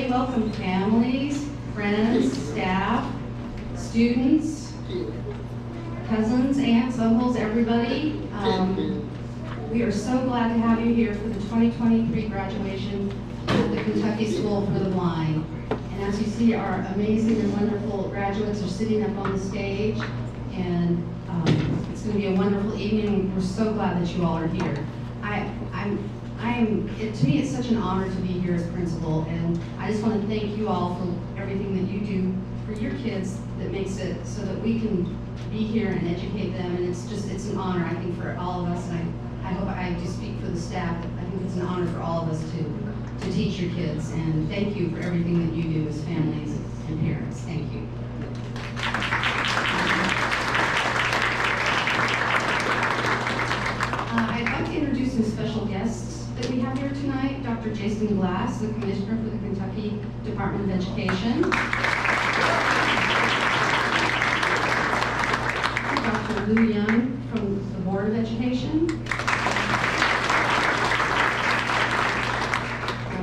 Welcome families, friends, staff, students, cousins, aunts, uncles, everybody. We are so glad to have you here for the 2023 graduation of the Kentucky School for the Blind. And as you see, our amazing and wonderful graduates are sitting up on the stage, and it's going to be a wonderful evening. We're so glad that you all are here. To me, it's such an honor to be here as principal, and I just want to thank you all for everything that you do for your kids that makes it so that we can be here and educate them. And it's an honor, I think, for all of us, and I hope I do speak for the staff. I think it's an honor for all of us to teach your kids, and thank you for everything that you do as families and parents. Thank you. I'd like to introduce some special guests that we have here tonight. Dr. Jason Glass, the Commissioner for the Kentucky Department of Education. Dr. Lou Young from the Board of Education.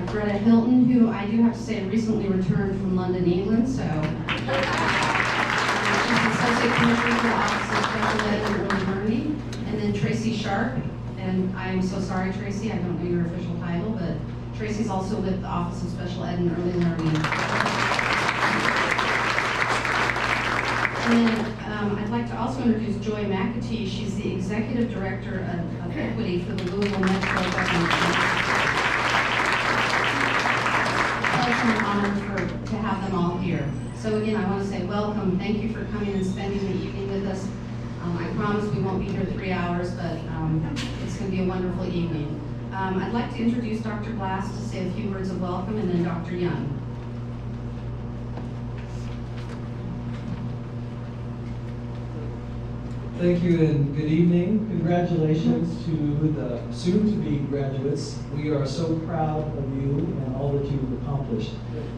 Greta Hilton, who I do have to say recently returned from London, England, so she's Associate Commissioner for the Office of Special Ed and Early Learning. And then Tracy Sharp, and I'm so sorry, Tracy, I don't know your official title, but Tracy's also with the Office of Special Ed and Early Learning. And then I'd like to also introduce Joy McAtee. She's the Executive Director of Equity for the Louisville Metro Government. It's an honor to have them all here. So welcome. Thank you for coming and spending the evening with us. I promise we won't be here 3 hours, but it's going to be a wonderful evening. I'd like to introduce Dr. Glass to say a few words of welcome, and then Dr. Young. Thank you and good evening. Congratulations to the soon-to-be graduates. We are so proud of you and all that you've accomplished.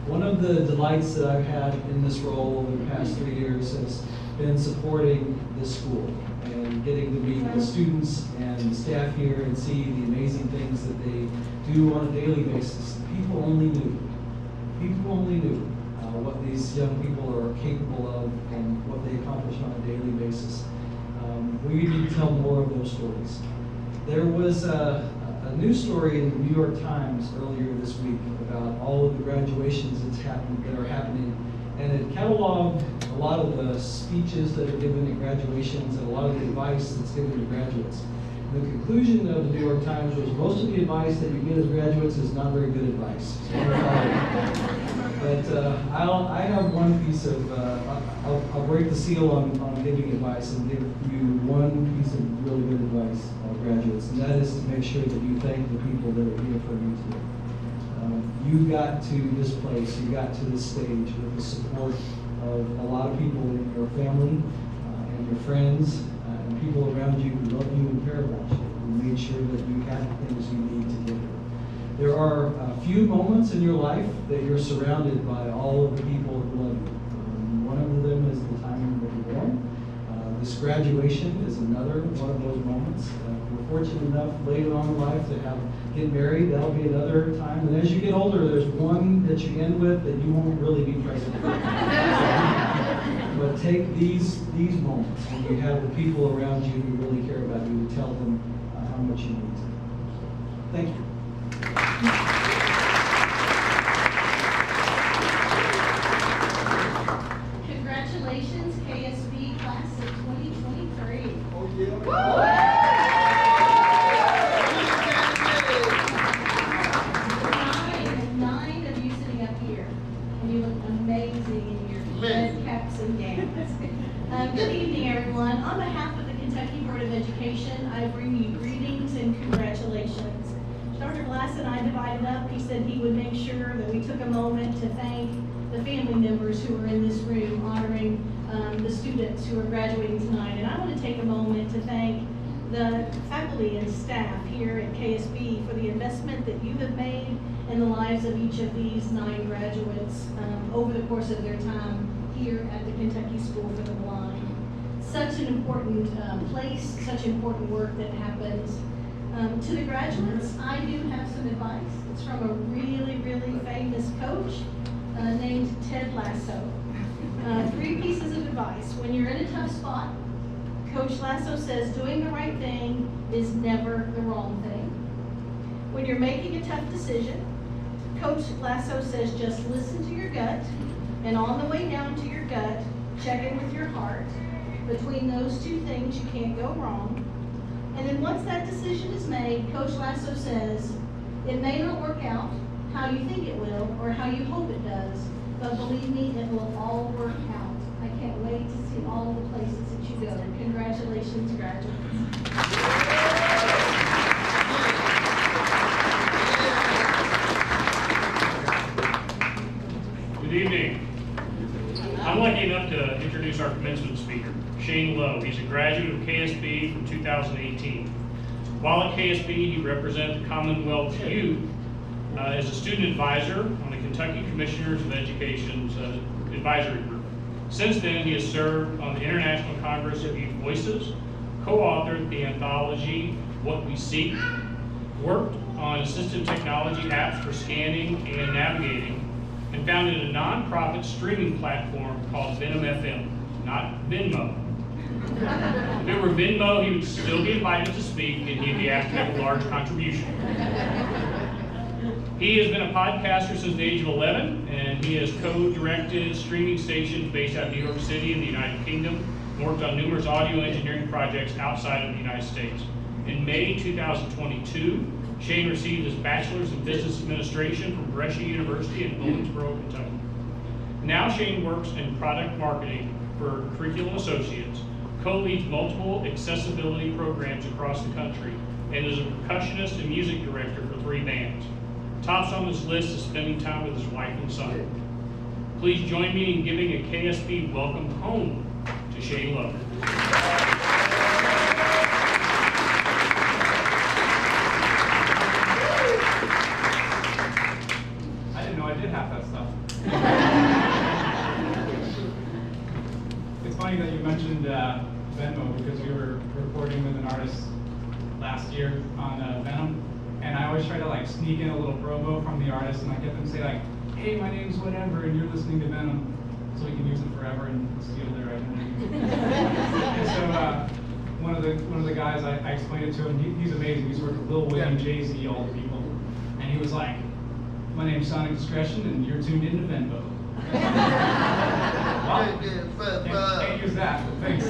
One of the delights that I've had in this role over the past 3 years has been supporting this school and getting to meet the students and the staff here and see the amazing things that they do on a daily basis. People only knew what these young people are capable of and what they accomplish on a daily basis. We need to tell more of those stories. There was a news story in the New York Times earlier this week about all of the graduations that are happening, and it cataloged a lot of the speeches that are given at graduations and a lot of the advice that's given to graduates. The conclusion of the New York Times was most of the advice that you get as graduates is not very good advice. But I have one piece of, I'll break the seal on giving advice and give you one piece of really good advice, graduates, and that is to make sure that you thank the people that are here for you today. You got to this place, you got to this stage with the support of a lot of people in your family and your friends and people around you who love you and care about you, who made sure that you had the things you need to get here. There are a few moments in your life that you're surrounded by all of the people who love you. One of them is the time that you're born. This graduation is another one of those moments. We're fortunate enough later on in life to get married. That'll be another time. And as you get older, there's one that you end with that you won't really be present for. But take these moments when you have the people around you who really care about you to tell them how much you need to. Thank you. Congratulations, KSB class of 2023. Oh, yeah. Nine of you sitting up here, and you look amazing in your red caps and gowns. Good evening, everyone. On behalf of the Kentucky Board of Education, I bring you greetings and congratulations. Dr. Glass and I divided up. He said he would make sure that we took a moment to thank the family members who are in this room honoring the students who are graduating tonight. And I want to take a moment to thank the faculty and staff here at KSB for the investment that you have made in the lives of each of these 9 graduates over the course of their time here at the Kentucky School for the Blind. Such an important place, such important work that happens. To the graduates, I do have some advice. It's from a really, really famous coach named Ted Lasso. 3 pieces of advice. When you're in a tough spot, Coach Lasso says doing the right thing is never the wrong thing. When you're making a tough decision, Coach Lasso says just listen to your gut, and on the way down to your gut, check in with your heart. Between those 2 things, you can't go wrong. And then once that decision is made, Coach Lasso says, it may not work out how you think it will or how you hope it does, but believe me, it will all work out. I can't wait to see all the places that you go. Congratulations, graduates. Good evening. I'm lucky enough to introduce our commencement speaker, Shane Lowe. He's a graduate of KSB from 2018. While at KSB, he represented the Commonwealth Youth as a student advisor on the Kentucky Commissioners of Education's advisory group. Since then, he has served on the International Congress of Youth Voices, co-authored the anthology What We Seek, worked on assistive technology apps for scanning and navigating, and founded a nonprofit streaming platform called Venom FM, not Venmo. If it were Venmo, he would still be invited to speak and he'd be asked to make a large contribution. He has been a podcaster since the age of 11, and he has co-directed streaming stations based out of New York City in the United Kingdom, and worked on numerous audio engineering projects outside of the United States. In May 2022, Shane received his bachelor's in business administration from Brescia University in Owensboro, Kentucky. Now Shane works in product marketing for Curriculum Associates, co-leads multiple accessibility programs across the country, and is a percussionist and music director for 3 bands. Tops on this list is spending time with his wife and son. Please join me in giving a KSB welcome home to Shane Lowe. I didn't know I did half that stuff. It's funny that you mentioned Venmo, because we were recording with an artist last year on Venom, and I always try to like sneak in a little promo from the artist, and I get them to say like, hey, my name's whatever, and you're listening to Venom, so we can use it forever and steal their identity. And so one of the guys, I explained it to him. He's amazing. He's worked with Lil Wayne, Jay-Z, all the people, and he was like, my name's Sonic Discretion, and you're tuned into Venmo. Well, can't use that, but thanks.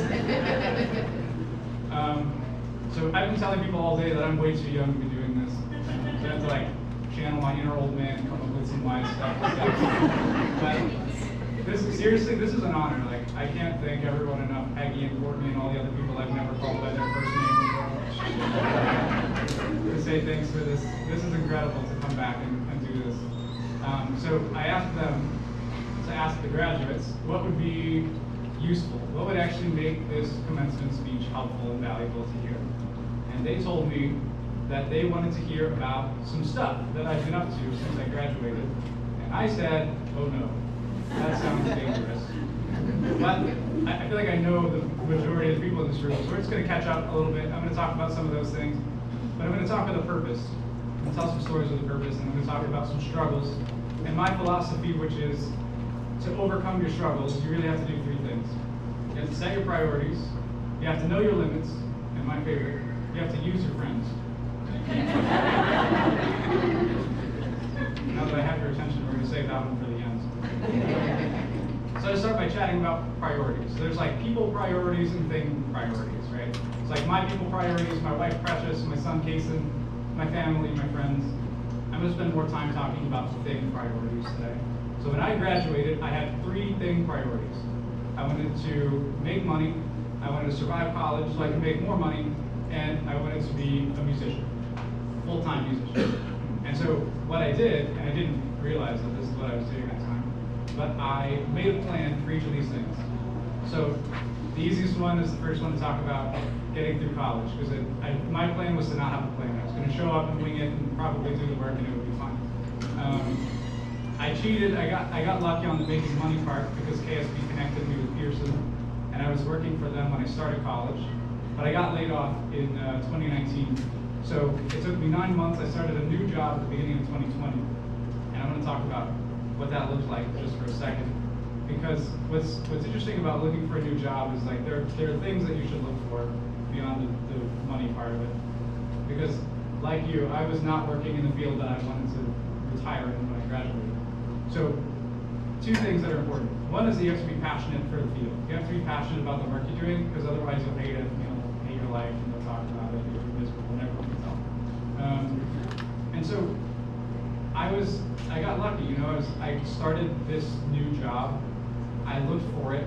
So I've been telling people all day that I'm way too young to be doing this. So I have to like channel my inner old man and come up with some wise stuff. But this is an honor. Like, I can't thank everyone enough, Peggy and Courtney and all the other people I've never called by their first name before, to say thanks for this. This is incredible to come back and do this. So I asked them to ask the graduates what would be useful, what would actually make this commencement speech helpful and valuable to hear. And they told me that they wanted to hear about some stuff that I've been up to since I graduated. And I said, oh no, that sounds dangerous. But I feel like I know the majority of the people in this room, so we're just going to catch up a little bit. I'm going to talk about some of those things, but I'm going to talk with a purpose. I'm going to tell some stories with a purpose, and I'm going to talk about some struggles. And my philosophy, which is to overcome your struggles, you really have to do 3 things. You have to set your priorities, you have to know your limits, and my favorite, you have to use your friends. Now that I have your attention, we're going to save that one for the end. So I start by chatting about priorities. So there's like people priorities and thing priorities, right? It's like my people priorities, my wife Precious, my son Kason, my family, my friends. I'm going to spend more time talking about the thing priorities today. So when I graduated, I had 3 thing priorities. I wanted to make money, I wanted to survive college so I could make more money, and I wanted to be a musician, full-time musician. And so what I did, and I didn't realize that this is what I was doing at the time, but I made a plan for each of these things. So the easiest one is the first one to talk about, getting through college, because my plan was to not have a plan. I was going to show up and wing it and probably do the work and it would be fine. I cheated. I got lucky on the making money part because KSB connected me with Pearson, and I was working for them when I started college. But I got laid off in 2019. So it took me 9 months. I started a new job at the beginning of 2020, and I'm going to talk about what that looks like just for a second. Because what's interesting about looking for a new job is like there are things that you should look for beyond the money part of it. Because like you, I was not working in the field that I wanted to retire in when I graduated. So 2 things that are important. One is that you have to be passionate for the field. You have to be passionate about the work you're doing, because otherwise you'll hate it, hate your life, and you'll talk about it, you'll be miserable, and everyone can tell. And so I got lucky, I started this new job, I looked for it,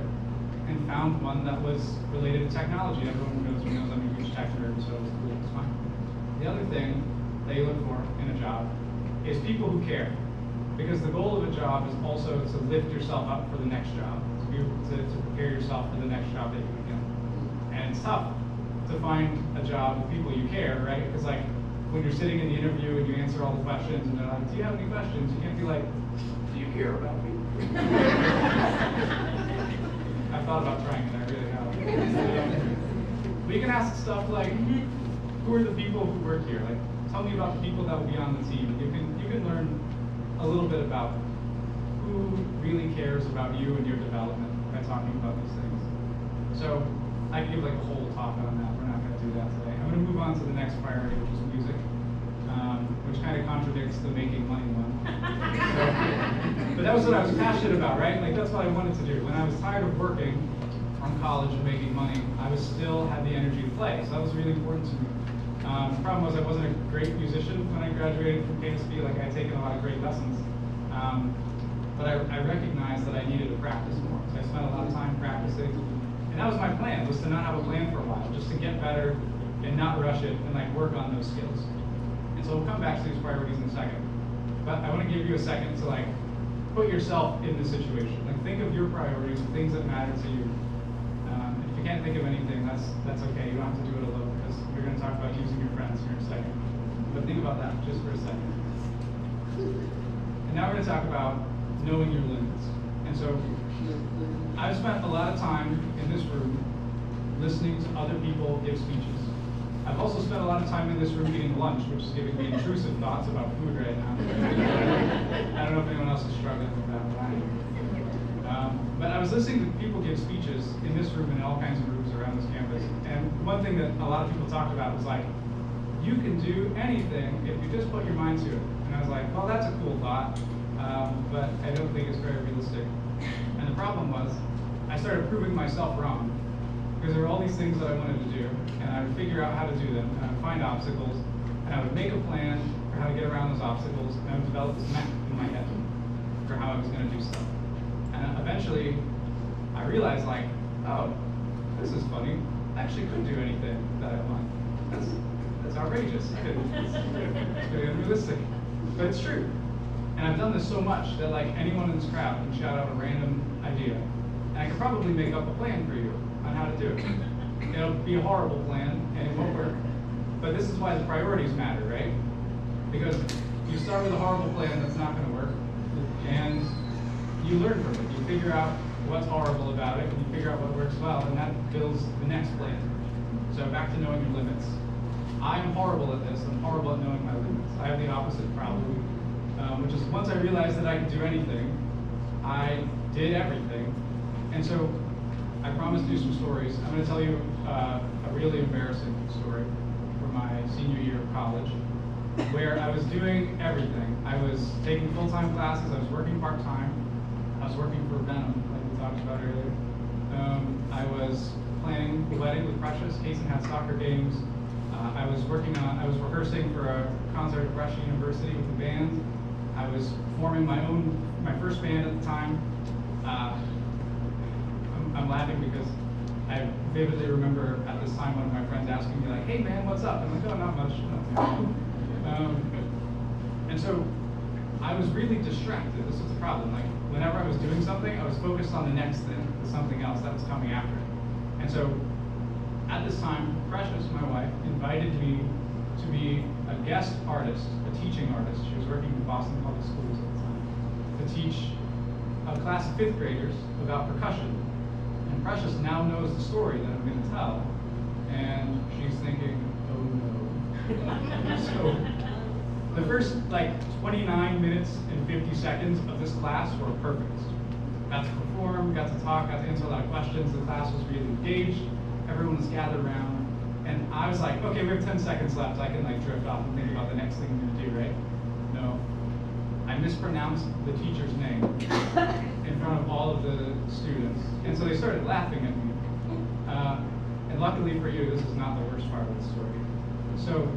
and found one that was related to technology. Everyone who knows me knows I'm a huge tech nerd, so it's fine. The other thing that you look for in a job is people who care. Because the goal of a job is also to lift yourself up for the next job, to prepare yourself for the next job that you begin. And it's tough to find a job with people you care, right? Because like when you're sitting in the interview and you answer all the questions and they're like, do you have any questions? You can't be like, do you care about me? I've thought about trying it, I really have. But you can ask stuff like, who are the people who work here? Like, tell me about the people that will be on the team. You can learn a little bit about who really cares about you and your development by talking about these things. So I can give like a whole talk on that. We're not going to do that today. I'm going to move on to the next priority, which is music, which kind of contradicts the making money one. But that was what I was passionate about, right? Like that's what I wanted to do. When I was tired of working from college and making money, I still had the energy to play. So that was really important to me. The problem was I wasn't a great musician when I graduated from KSB. Like I had taken a lot of great lessons, but I recognized that I needed obviously. And that was my plan, was to not have a plan for a while, just to get better and not rush it and like work on those skills. And so we'll come back to these priorities in a second. But I want to give you a second to like put yourself in this situation. Like think of your priorities, the things that matter to you. If you can't think of anything, that's okay. You don't have to do it alone because we're going to talk about using your friends here in a second. But think about that just for a second. And now we're going to talk about knowing your limits. And so I've spent a lot of time in this room listening to other people give speeches. I've also spent a lot of time in this room eating lunch, which is giving me intrusive thoughts about food right now. I don't know if anyone else is struggling with that, but I am. But I was listening to people give speeches in this room and in all kinds of rooms around this campus. And one thing that a lot of people talked about was like, you can do anything if you just put your mind to it. And I was like, well, that's a cool thought, but I don't think it's very realistic. And the problem was, I started proving myself wrong. Because there were all these things that I wanted to do, and I would figure out how to do them, and I would find obstacles, and I would make a plan for how to get around those obstacles, and I would develop this map in my head for how I was going to do stuff. And eventually, I realized like, oh, this is funny. I actually could do anything that I want. That's outrageous. It's very unrealistic, but it's true. And I've done this so much that like anyone in this crowd can shout out a random idea, and I could probably make up a plan for you on how to do it. It'll be a horrible plan and it won't work. But this is why the priorities matter, right? Because you start with a horrible plan that's not going to work, and you learn from it. You figure out what's horrible about it, and you figure out what works well, and that builds the next plan. So back to knowing your limits. I'm horrible at this. I'm horrible at knowing my limits. I have the opposite problem, which is once I realized that I could do anything, I did everything. And so I promised to do some stories. I'm going to tell you a really embarrassing story from my senior year of college, where I was doing everything. I was taking full-time classes, I was working part-time, I was working for Venom, like we talked about earlier. I was planning a wedding with Precious. Kason had soccer games. I was rehearsing for a concert at Rush University with the band. I was forming my first band at the time. I'm laughing because I vividly remember at this time one of my friends asking me like, hey man, what's up? I'm like, oh, not much. And so I was really distracted. This was the problem. Like whenever I was doing something, I was focused on the next thing, something else that was coming after it. And so at this time, Precious, my wife, invited me to be a guest artist, a teaching artist. She was working in Boston Public Schools at the time, to teach a class of 5th graders about percussion. And Precious now knows the story that I'm going to tell, and she's thinking, oh no. So the first like 29 minutes and 50 seconds of this class were perfect. Got to perform, got to talk, got to answer a lot of questions. The class was really engaged. Everyone was gathered around. And I was like, okay, we have 10 seconds left. I can like drift off and think about the next thing I'm going to do, right? No. I mispronounced the teacher's name in front of all of the students. And so they started laughing at me. And luckily for you, this is not the worst part of the story. So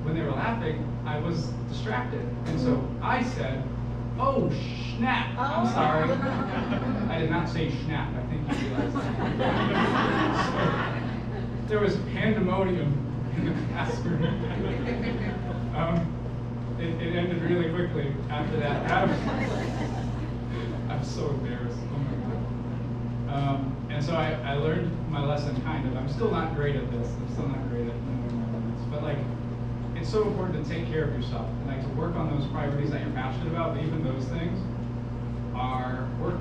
when they were laughing, I was distracted. And so I said, oh, snap. I'm sorry. I did not say snap. I think you realized that. So, there was pandemonium in the classroom. It ended really quickly after that. I'm so embarrassed. Oh my God. And so I learned my lesson, kind of. I'm still not great at this. I'm still not great at knowing my limits. But like, it's so important to take care of yourself and like to work on those priorities that you're passionate about. But even those things are work,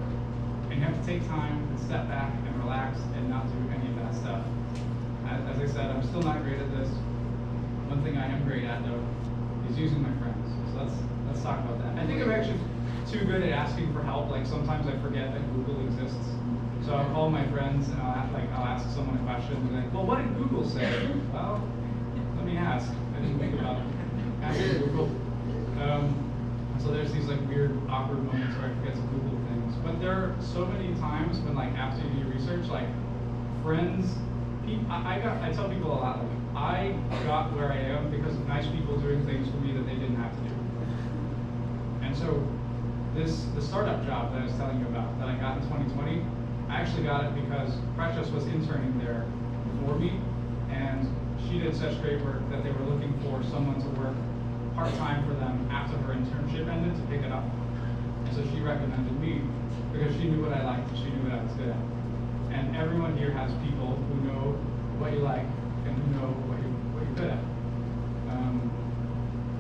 and you have to take time and step back and relax and not do any of that stuff. As I said, I'm still not great at this. One thing I am great at though is using my friends. So let's talk about that. I think I'm actually too good at asking for help. Like sometimes I forget that Google exists. So I'll call my friends and I'll ask someone a question and be like, well, what did Google say? Well, let me ask. I didn't think about asking Google. So there's these like weird, awkward moments where I forget to Google things. But there are so many times when like after you do research, like friends, I tell people a lot, like I got where I am because of nice people doing things for me that they didn't have to do. And so the startup job that I was telling you about that I got in 2020, I actually got it because Precious was interning there before me, and she did such great work that they were looking for someone to work part-time for them after her internship ended to pick it up. And so she recommended me because she knew what I liked and she knew what I was good at. And everyone here has people who know what you like and who know what you're good at.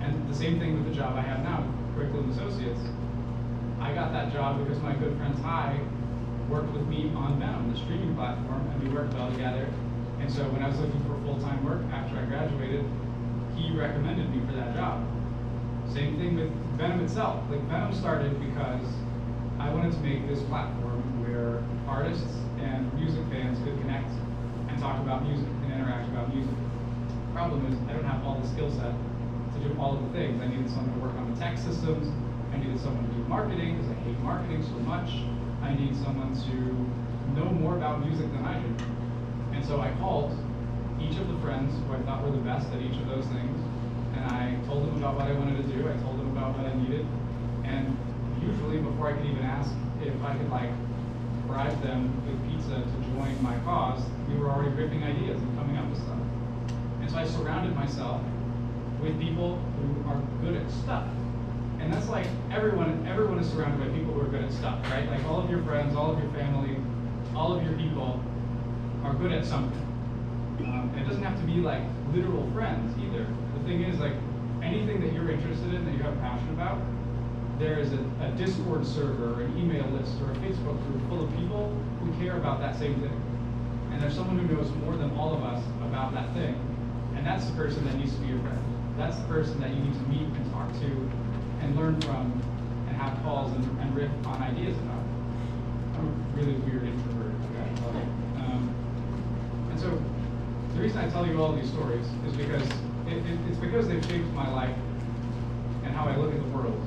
And the same thing with the job I have now, Curriculum Associates. I got that job because my good friend Ty worked with me on Venom, the streaming platform, and we worked well together. And so when I was looking for full-time work after I graduated, he recommended me for that job. Same thing with Venom itself. Like, Venom started because I wanted to make this platform where artists and music fans could connect and talk about music and interact about music. Problem is, I don't have all the skill set to do all of the things. I needed someone to work on the tech systems. I needed someone to do marketing because I hate marketing so much. I need someone to know more about music than I do. And so I called each of the friends who I thought were the best at each of those things, and I told them about what I wanted to do. I told them about what I needed, and usually before I could even ask if I could like bribe them with pizza to join my cause, we were already ripping ideas and coming up with stuff. And so I surrounded myself with people who are good at stuff. And that's like everyone is surrounded by people who are good at stuff, right? Like all of your friends, all of your family, all of your people are good at something. And it doesn't have to be like literal friends either. The thing is, like, anything that you're interested in, that you have a passion about, there is a Discord server, or an email list, or a Facebook group full of people who care about that same thing. And there's someone who knows more than all of us about that thing. And that's the person that needs to be your friend. That's the person that you need to meet and talk to and learn from and have calls and riff on ideas about. I'm a really weird introvert. And so the reason I tell you all these stories is because it's because they've shaped my life and how I look at the world.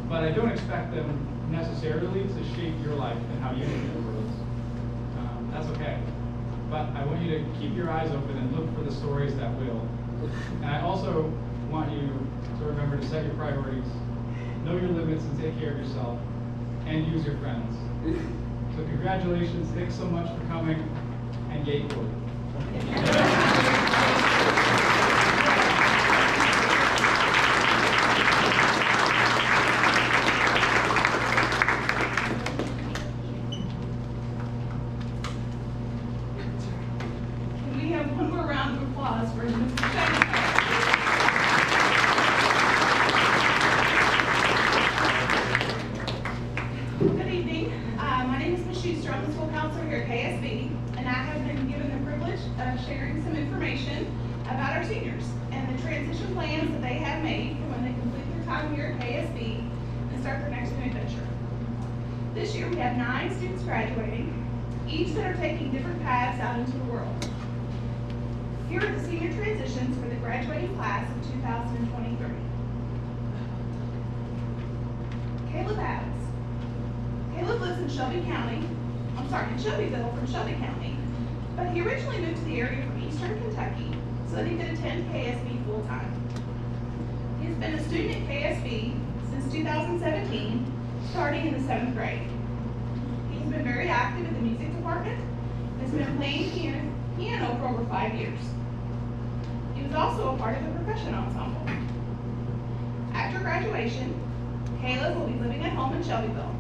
But I don't expect them necessarily to shape your life and how you look at the world. That's okay. But I want you to keep your eyes open and look for the stories that will. And I also want you to remember to set your priorities, know your limits and take care of yourself, and use your friends. So congratulations, thanks so much for coming, and yay for it. Can we have one more round of applause for Mr. Shane? Good evening. My name is Ms. Schuster. I'm the school counselor here at KSB, and I have been given the privilege of sharing some information about our seniors and the transition plans that they have made for when they complete their time here at KSB and start their next new adventure. This year we have 9 students graduating, each that are taking different paths out into the world. Here are the senior transitions for the graduating class of 2023. Caleb Adams. Caleb lives in Shelbyville from Shelby County, but he originally moved to the area from eastern Kentucky so that he could attend KSB full-time. He has been a student at KSB since 2017, starting in the 7th grade. He has been very active in the music department and has been playing piano for over 5 years. He was also a part of the percussion ensemble. After graduation, Caleb will be living at home in Shelbyville.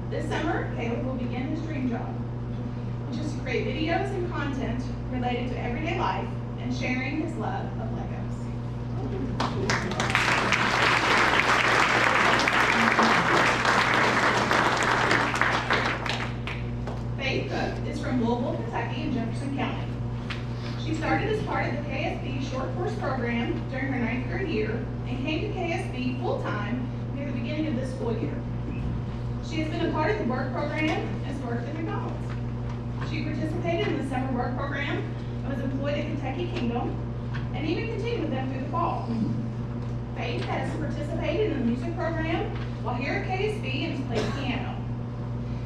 This summer, Caleb will begin his dream job, which is to create videos and content related to everyday life and sharing his love of Legos. Faith Cook is from Louisville, Kentucky in Jefferson County. She started as part of the KSB short course program during her 9th grade year and came to KSB full-time near the beginning of this school year. She has been a part of the work program and has worked at McDonald's. She participated in the summer work program and was employed at Kentucky Kingdom and even continued with them through the fall. Faith has participated in the music program while here at KSB and has played piano.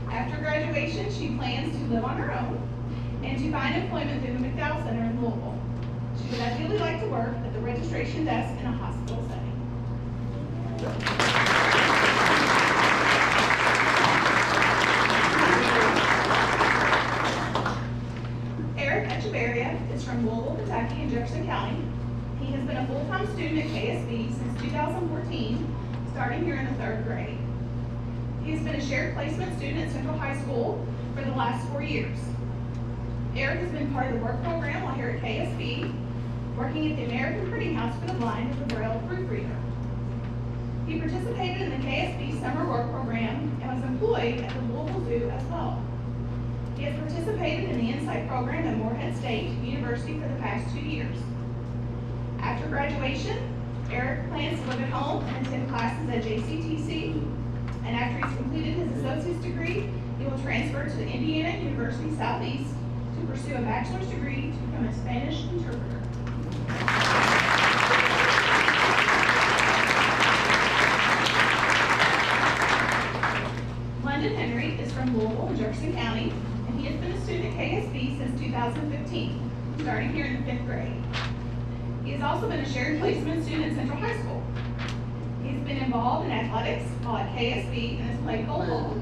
After graduation, she plans to live on her own and to find employment through the McDowell Center in Louisville. She would ideally like to work at the registration desk in a hospital setting. student at KSB since 2014, starting here in the 3rd grade. He has been a shared placement student at Central High School for the last 4 years. Eric has been part of the work program while here at KSB, working at the American Printing House for the Blind as a Braille proofreader. He participated in the KSB summer work program and was employed at the Louisville Zoo as well. He has participated in the Insight program at Morehead State University for the past 2 years. After graduation, Eric plans to live at home and attend classes at JCTC, and after he's completed his associate's degree, he will transfer to the Indiana University Southeast to pursue a bachelor's degree to become a Spanish interpreter. London Henry is from Louisville in Jefferson County, and he has been a student at KSB since 2015, starting here in the 5th grade. He has also been a shared placement student at Central High School. He has been involved in athletics while at KSB and has played goalball.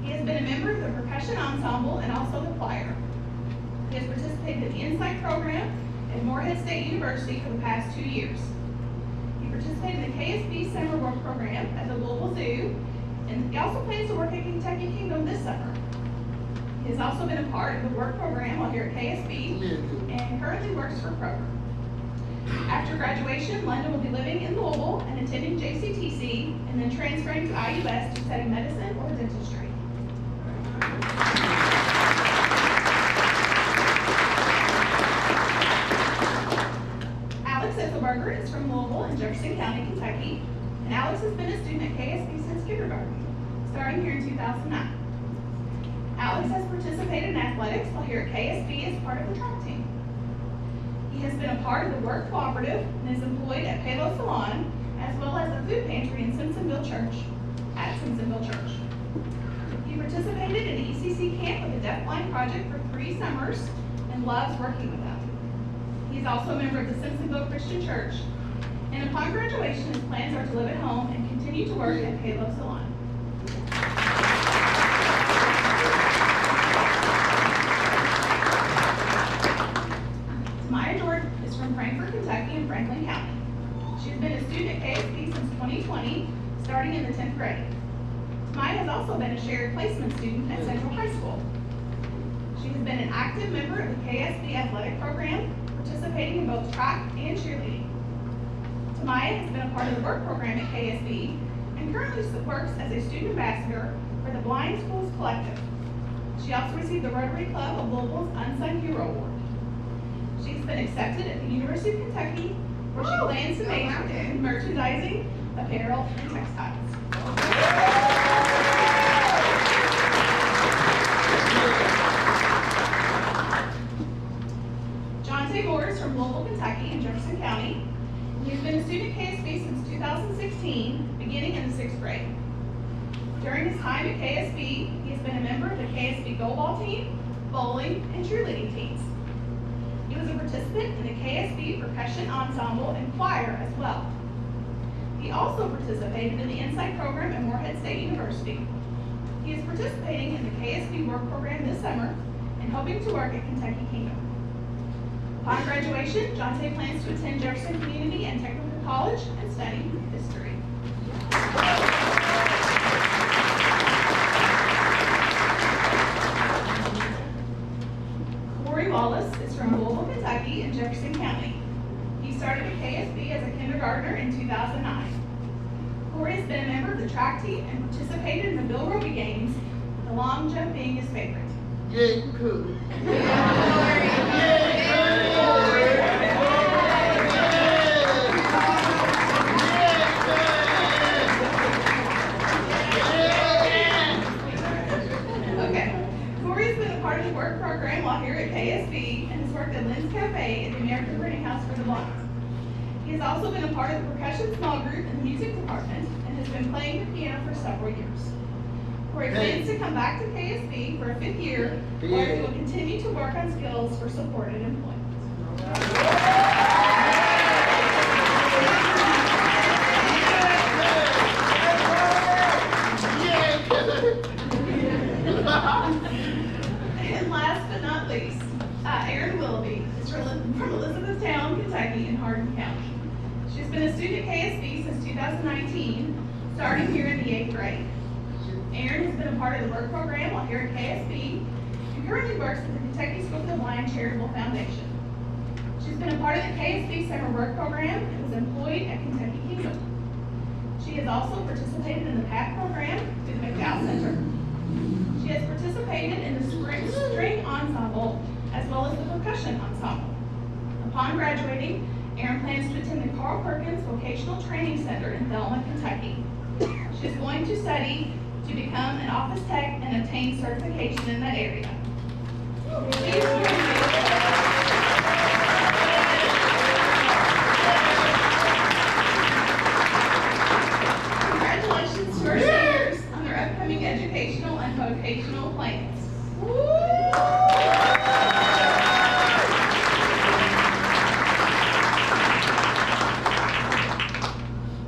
He has been a member of the percussion ensemble and also the choir. He has participated in the Insight program at Morehead State University for the past 2 years. He participated in the KSB summer work program at the Louisville Zoo, and he also plans to work at Kentucky Kingdom this summer. He has also been a part of the work program while here at KSB and currently works for Kroger. After graduation, London will be living in Louisville and attending JCTC and then transferring to IUS to study medicine or dentistry. Alex Ethelberger is from Louisville in Jefferson County, Kentucky, and Alex has been a student at KSB since kindergarten, starting here in 2009. Alex has participated in athletics while here at KSB as part of the track team. He has been a part of the work cooperative and is employed at Palo Salon as well as the food pantry in Simpsonville Church, at Simpsonville Church. He participated in the ECC camp with the Deafblind Project for 3 summers and loves working with them. He is also a member of the Simpsonville Christian Church, and upon graduation, his plans are to live at home and continue to work at Palo Salon. Maya Jordan is from Frankfort, Kentucky in Franklin County. She has been a student at KSB since 2020, starting in the 10th grade. Maya has also been a shared placement student at Central High School. She has been an active member of the KSB athletic program, participating in both track and cheerleading. Tamaya has been a part of the work program at KSB and currently works as a student ambassador for the Blind Schools Collective. She also received the Rotary Club of Louisville's Unsung Hero Award. She has been accepted at the University of Kentucky, where she plans to major in merchandising, apparel, and textiles. Jonte Moore is from Louisville, Kentucky in Jefferson County. He has been a student at KSB since 2016, beginning in the 6th grade. During his time at KSB, he has been a member of the KSB goalball team, bowling, and cheerleading teams. He was a participant in the KSB percussion ensemble and choir as well. He also participated in the Insight program at Morehead State University. He is participating in the KSB work program this summer and hoping to work at Kentucky Kingdom. Upon graduation, Jonte plans to attend Jefferson Community and Technical College and study history. Corey Wallace is from Louisville, Kentucky in Jefferson County. He started at KSB as a kindergartner in 2009. Corey has been a member of the track team and participated in the Bill Roby Games, with the long jump being his favorite. Yeah, cool. Okay. Corey has been a part of the work program while here at KSB and has worked at Lynn's Cafe at the American Printing House for the Blind. He has also been a part of the percussion small group in the music department and has been playing the piano for several years. Corey plans to come back to KSB for a 5th year, where he will continue to work on skills for supported employment. And last but not least, Aaron Willoughby is from Elizabethtown, Kentucky in Hardin County. She's been a student at KSB since 2019, starting here in the 8th grade. Erin has been a part of the work program while here at KSB and currently works at the Kentucky School for the Blind Charitable Foundation. She's been a part of the KSB summer work program and was employed at Kentucky Kingdom. She has also participated in the PAC program through the McDowell Center. She has participated in the string ensemble as well as the percussion ensemble. Upon graduating, Erin plans to attend the Carl Perkins Vocational Training Center in Thelma, Kentucky. She is going to study to become an office tech and obtain certification in that area. Please join me. Congratulations to our seniors on their upcoming educational and vocational plans.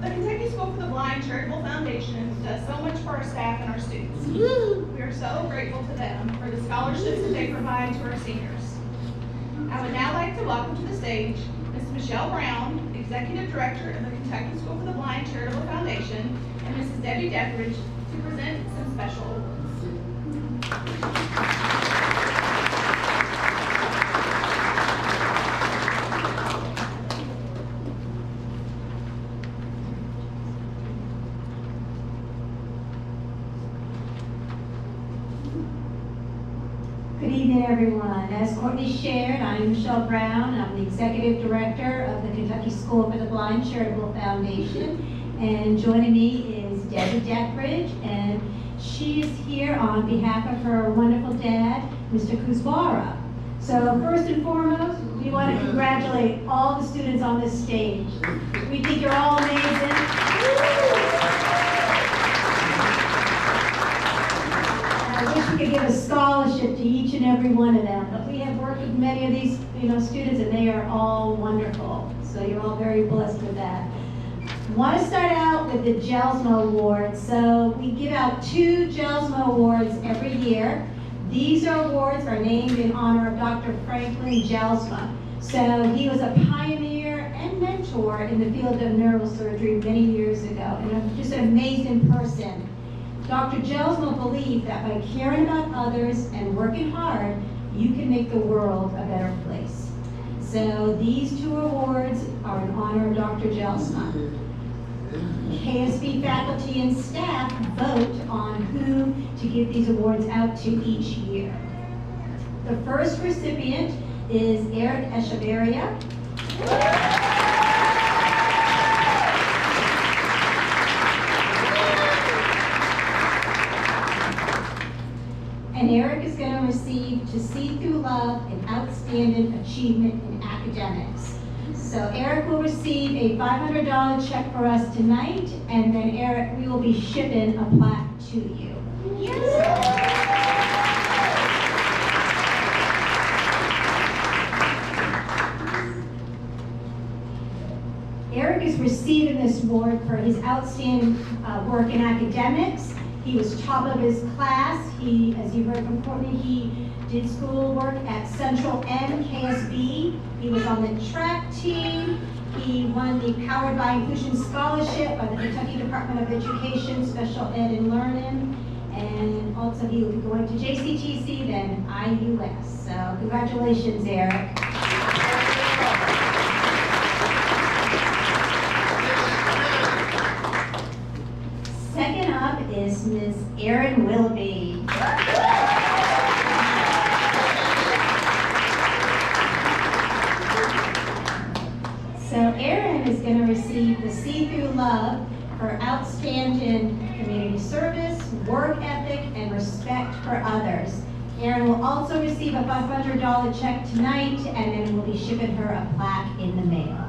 The Kentucky School for the Blind Charitable Foundation does so much for our staff and our students. We are so grateful to them for the scholarships that they provide to our seniors. I would now like to welcome to the stage Ms. Michelle Brown, Executive Director of the Kentucky School for the Blind Charitable Foundation, and Mrs. Debbie Dethridge to present some special awards. Good evening, everyone. As Courtney shared, I'm Michelle Brown. I'm the Executive Director of the Kentucky School for the Blind Charitable Foundation. And joining me is Debbie Dethridge, and she is here on behalf of her wonderful dad, Mr. Kuzbara. So first and foremost, we want to congratulate all the students on this stage. We think you're all amazing. I wish we could give a scholarship to each and every one of them, but we have worked with many of these, students, and they are all wonderful. So you're all very blessed with that. I want to start out with the JELSMA Awards. So we give out 2 JELSMA Awards every year. These awards are named in honor of Dr. Franklin JELSMA. So he was a pioneer and mentor in the field of neurosurgery many years ago, and just an amazing person. Dr. JELSMA believed that by caring about others and working hard, you can make the world a better place. So these 2 awards are in honor of Dr. JELSMA. KSB faculty and staff vote on who to give these awards out to each year. The first recipient is Eric Echeverria. And Eric is going to receive To See Through Love and Outstanding Achievement in Academics. So Eric will receive a $500 check for us tonight, and then Eric, we will be shipping a plaque to you. Eric is receiving this award for his outstanding work in academics. He was top of his class. He, as you heard from Courtney, he did school work at Central and KSB. He was on the track team. He won the Powered by Inclusion Scholarship by the Kentucky Department of Education, Special Ed and Learning. And also he will be going to JCTC, then IUS. So congratulations, Eric. Second up is Ms. Erin Willoughby. So Erin is going to receive the See Through Love for outstanding community service, work ethic, and respect for others. Erin will also receive a $500 check tonight, and then we'll be shipping her a plaque in the mail.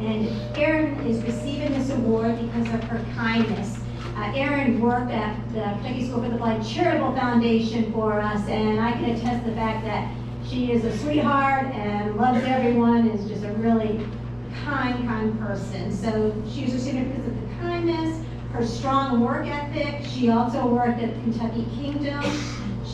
And Erin is receiving this award because of her kindness. Erin worked at the Kentucky School for the Blind Charitable Foundation for us, and I can attest the fact that she is a sweetheart and loves everyone, is just a really kind person. So she was receiving it because of the kindness, her strong work ethic. She also worked at Kentucky Kingdom.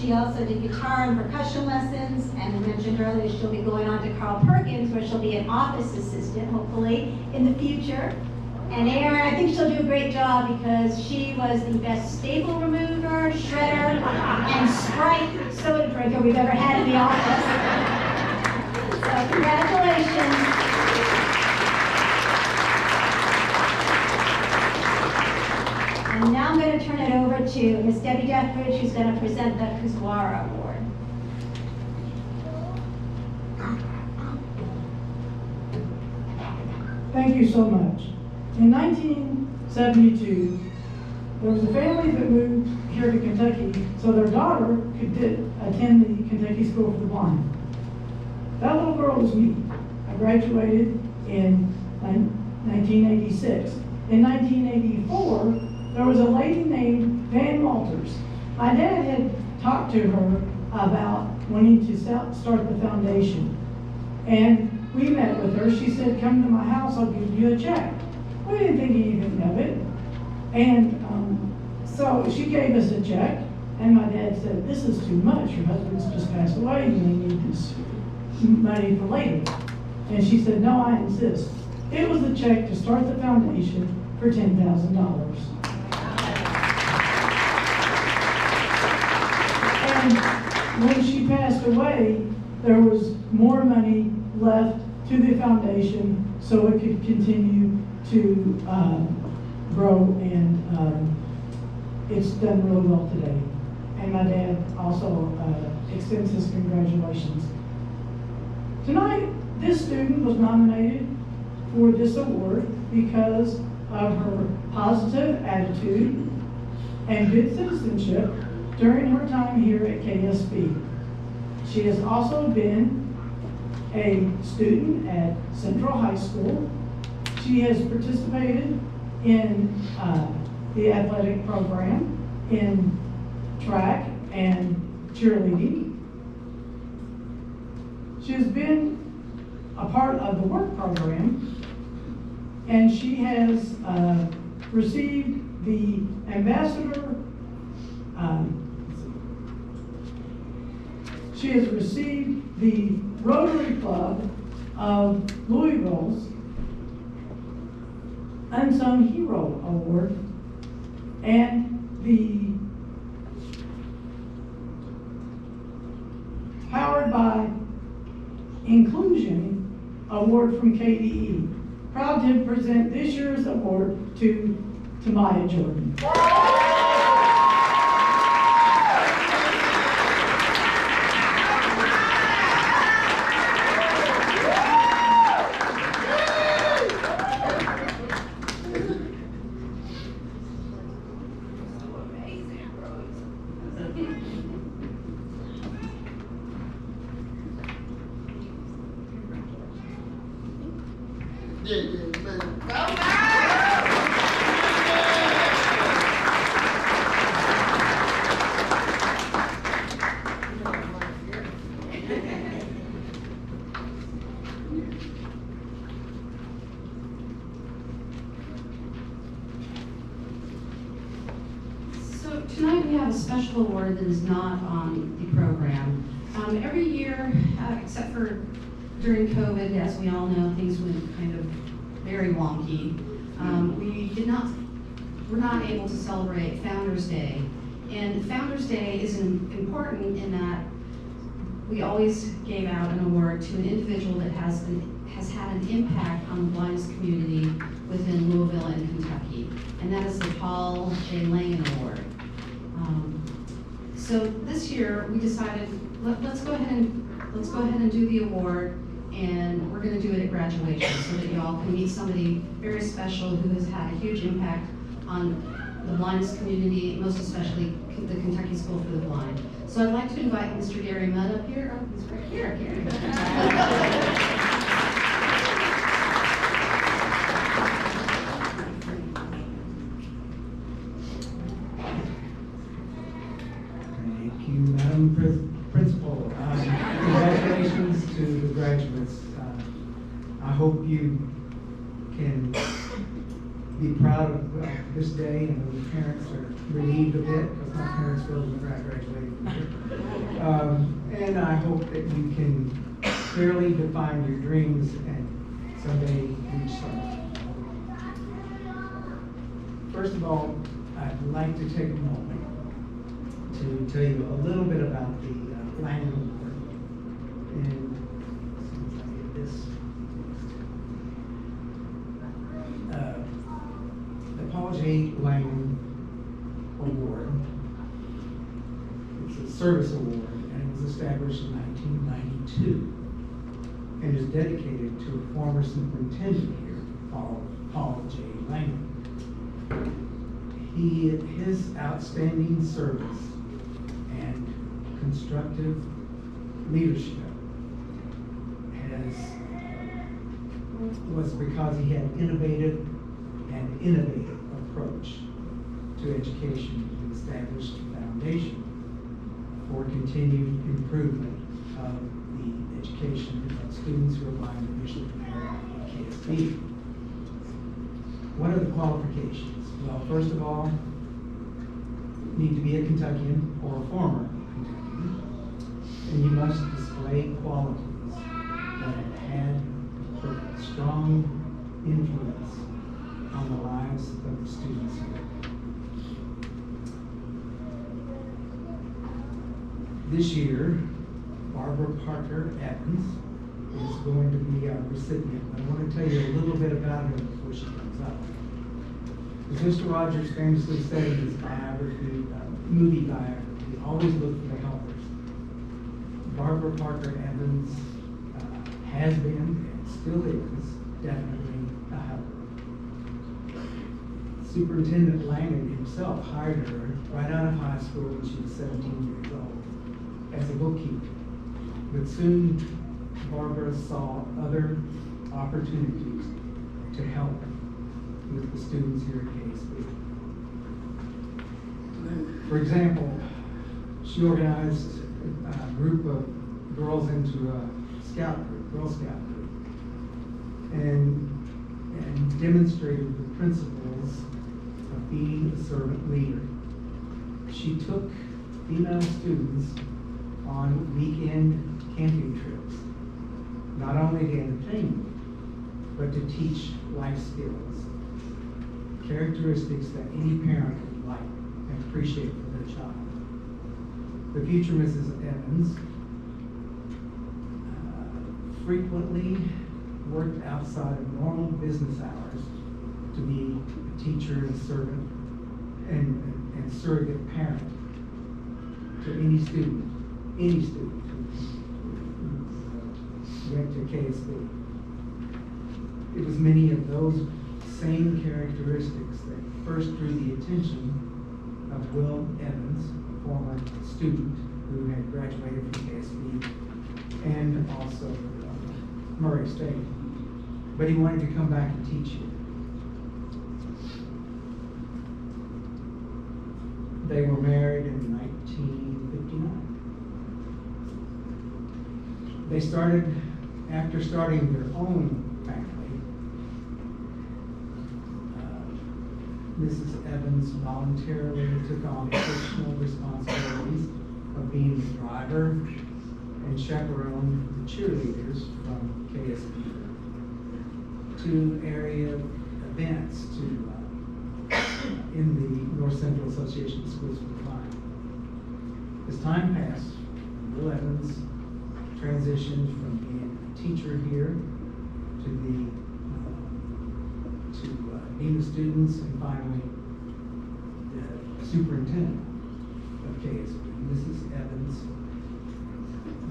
She also did guitar and percussion lessons, and I mentioned earlier she'll be going on to Carl Perkins, where she'll be an office assistant, hopefully, in the future. And Erin, I think she'll do a great job because she was the best staple remover, shredder, and Sprite soda drinker we've ever had in the office. So congratulations. And now I'm going to turn it over to Miss Debbie Dethridge, who's going to present the Kuzwara Award. Thank you so much. In 1972, there was a family that moved here to Kentucky so their daughter could attend the Kentucky School for the Blind. That little girl was me. I graduated in 1986. In 1984, there was a lady named Van Walters. My dad had talked to her about wanting to start the foundation. And we met with her. She said, come to my house, I'll give you a check. We didn't think anything of it. And so she gave us a check, and my dad said, this is too much. Your husband's just passed away, and you need this money for later. And she said, no, I insist. It was the check to start the foundation for $10,000. And when she passed away, there was more money left to the foundation so it could continue to grow, and it's done really well today. And my dad also extends his congratulations. Tonight, this student was nominated for this award because of her positive attitude and good citizenship during her time here at KSB. She has also been a student at Central High School. She has participated in the athletic program, in track and cheerleading. She has been a part of the work program, and she has received the ambassador. She has received the Rotary Club of Louisville's Unsung Hero Award and the Powered by Inclusion Award from KDE. Proud to present this year's award to Maya Jordan. So tonight we have a special award that is not on the program. Every year, except for during COVID, as we all know, things went kind of very wonky. We're not able to celebrate Founders Day. And Founders Day is important in that we always gave out an award to an individual that has had an impact on the blindness community within Louisville and Kentucky. And that is the Paul J. Langan Award. So this year we decided let's go ahead and do the award, and we're going to do it at graduation so that y'all can meet somebody very special who has had a huge impact on the blindness community, most especially the Kentucky School for the Blind. So I'd like to invite Mr. Gary Mudd up here. Oh, he's right here, Gary. Thank you, Madam Principal. Congratulations to the graduates. I hope you can be proud of this day, and the parents are relieved a bit because my parents go to graduating from here. And I hope that you can clearly define your dreams and someday reach some. First of all, I'd like to take a moment to tell you a little bit about the Langham Award. And since I get this, the Paul J. Langham Award, it's a service award, and it was established in 1992 and is dedicated to a former superintendent here, Paul J. Langham. His outstanding service and constructive leadership was because he had innovative approach to education and established a foundation for continued improvement of the education of students who are blind and visually impaired at KSB. What are the qualifications? Well, first of all, you need to be a Kentuckian or a former Kentuckian, and you must display qualities that have had a strong influence on the lives of the students here. This year, Barbara Parker Evans is going to be our recipient. I want to tell you a little bit about her before she comes up. As Mr. Rogers famously said in his movie biography, always look for the helpers. Barbara Parker Evans has been and still is definitely a helper. Superintendent Langham himself hired her right out of high school when she was 17 years old as a bookkeeper. But soon Barbara saw other opportunities to help with the students here at KSB. For example, she organized a group of girls into a scout group, Girl Scout group, and demonstrated the principles of being a servant leader. She took female students on weekend camping trips, not only to entertain them, but to teach life skills, characteristics that any parent would like and appreciate for their child. The future Mrs. Evans frequently worked outside of normal business hours to be a teacher and servant and surrogate parent to any student who went to KSB. It was many of those same characteristics that first drew the attention of Will Evans, a former student who had graduated from KSB and also Murray State. But he wanted to come back and teach here. They were married in 1959. They after starting their own family, Mrs. Evans voluntarily took on additional responsibilities of being the driver and chaperone the cheerleaders from KSB to area events in the North Central Association of Schools for the Blind. As time passed, Will Evans transitioned from being a teacher here to dean of students and finally the superintendent of KSB. Mrs. Evans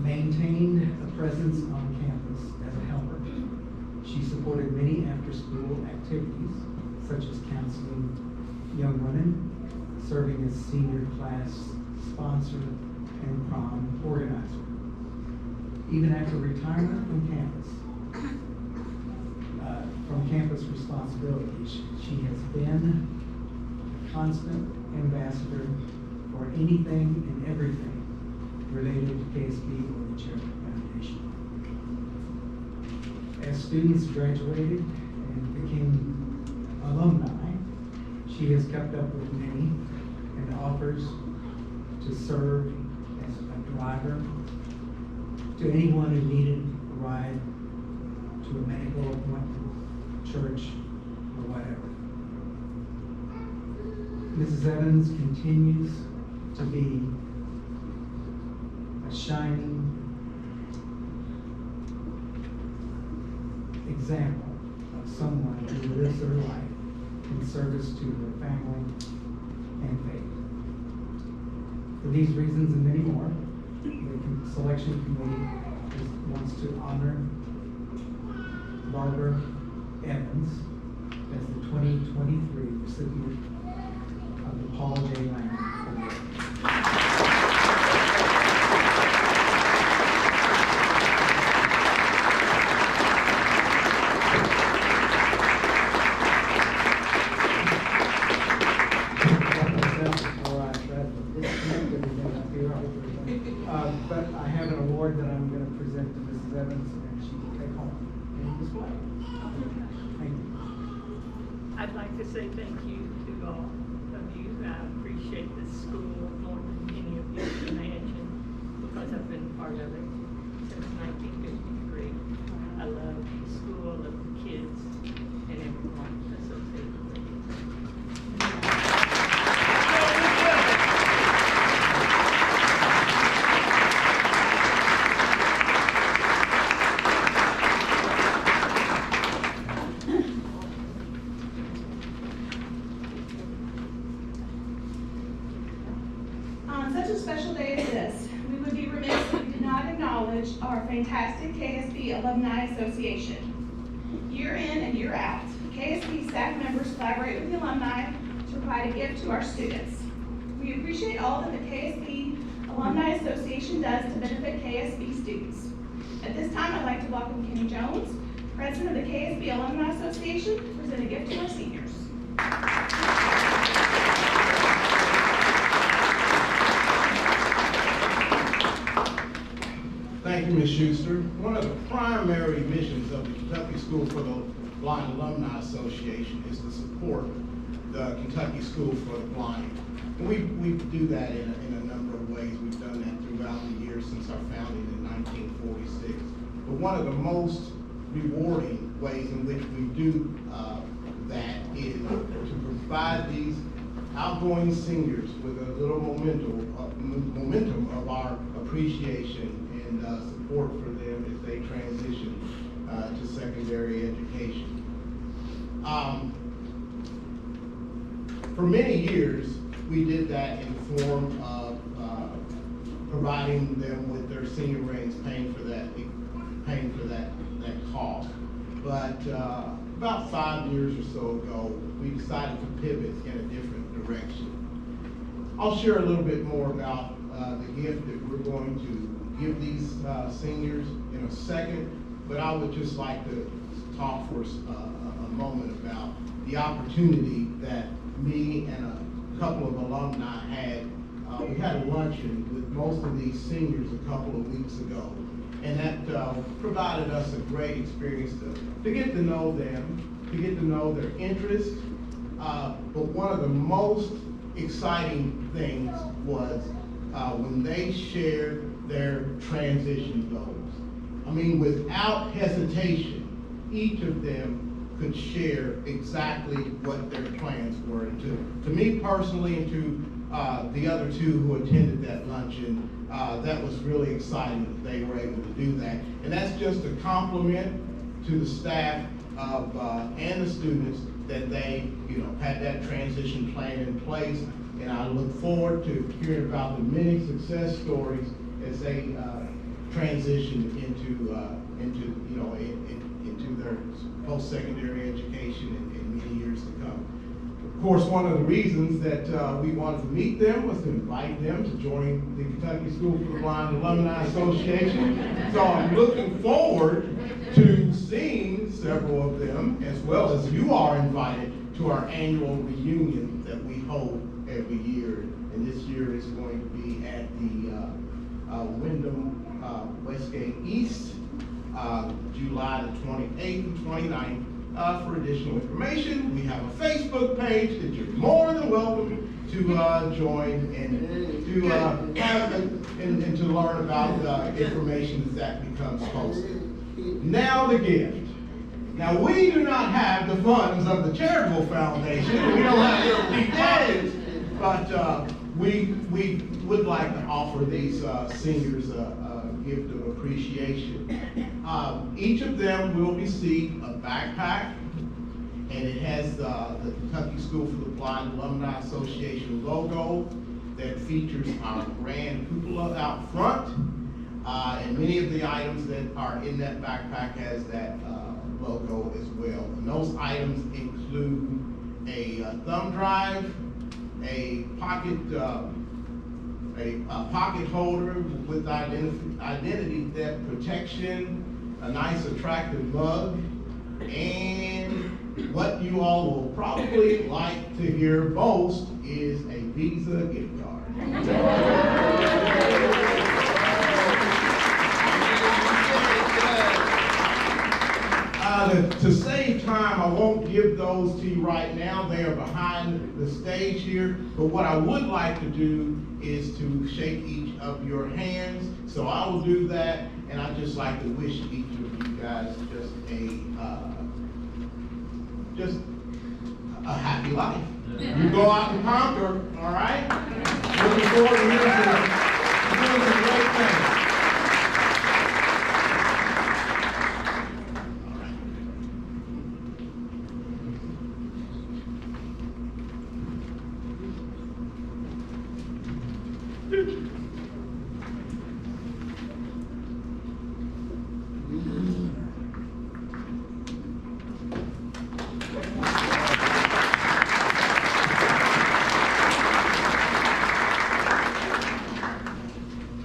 maintained a presence on campus as a helper. She supported many after-school activities, such as counseling young women, serving as senior class sponsor and prom organizer. Even after retirement from campus responsibilities, she has been a constant ambassador for anything and everything related to KSB or the Charitable Foundation. As students graduated and became on alumni. She has kept up with many and offers to serve as a driver to anyone who needed a ride to a medical appointment, church, or whatever. Mrs. Evans continues to be a shining example of someone who lives their life in service to their family and faith. For these reasons and many more, the selection committee wants to honor Barbara Evans as the 2023 recipient of the Paul J. Lang Award. But I have an award that I'm going to present to Mrs. Evans, and she will take home and display. Thank you. I'd like to say thank you to all of you. I appreciate this school more than any of you can imagine because I've been part of it since 1953. I love the school, I love the kids, and everyone associated with it. On such a special day as this, we would be remiss if we did not acknowledge our fantastic KSB Alumni Association. Year in and year out, KSB staff members collaborate with the alumni to provide a gift to our students. We appreciate all that the KSB Alumni Association does to benefit KSB students. At this time, I'd like to welcome Kenny Jones, President of the KSB Alumni Association, to present a gift to our seniors. Thank you, Ms. Schuster. One of the primary missions of the Kentucky School for the Blind Alumni Association is to support the Kentucky School for the Blind. And we do that in a number of ways. We've done that throughout the years since our founding in 1946. But one of the most rewarding ways in which we do that is to provide these outgoing seniors with a little momentum of our appreciation and support for them as they transition to secondary education. For many years, we did that in the form of providing them with their senior rings, paying for that cost. But about 5 years or so ago, we decided to pivot in a different direction. I'll share a little bit more about the gift that we're going to give these seniors in a second, but I would just like to talk for a moment about the opportunity that me and a couple of alumni had. We had a luncheon with most of these seniors a couple of weeks ago, and that provided us a great experience to get to know them, to get to know their interests. But one of the most exciting things was when they shared their transition goals. I mean, without hesitation, each of them could share exactly what their plans were. And to me personally, and to the other two who attended that luncheon, that was really exciting that they were able to do that. And that's just a compliment to the staff and the students that they, had that transition plan in place. And I look forward to hearing about the many success stories as they transition into their post-secondary education in many years to come. Of course, one of the reasons that we wanted to meet them was to invite them to join the Kentucky School for the Blind Alumni Association. So I'm looking forward to seeing several of them, as well as you are invited to our annual reunion that we hold every year. And this year is going to be at the Wyndham Westgate East, July the 28th and 29th for additional information. We have a Facebook page that you're more than welcome to join and to have and to learn about information as that becomes posted. Now the gift. Now we do not have the funds of the charitable foundation. We don't have little deep pockets, but we would like to offer these seniors a gift of appreciation. Each of them will receive a backpack, and it has the Kentucky School for the Blind Alumni Association logo that features our grand cupola out front. And many of the items that are in that backpack has that logo as well. And those items include a thumb drive, a pocket holder with identity theft protection, a nice attractive mug, and what you all will probably like to hear most is a Visa gift card. To save time, I won't give those to you right now. They are behind the stage here. But what I would like to do is to shake each of your hands. So I will do that, and I'd just like to wish each of you guys just a happy life. You go out and conquer, all right? Looking forward to doing some great things.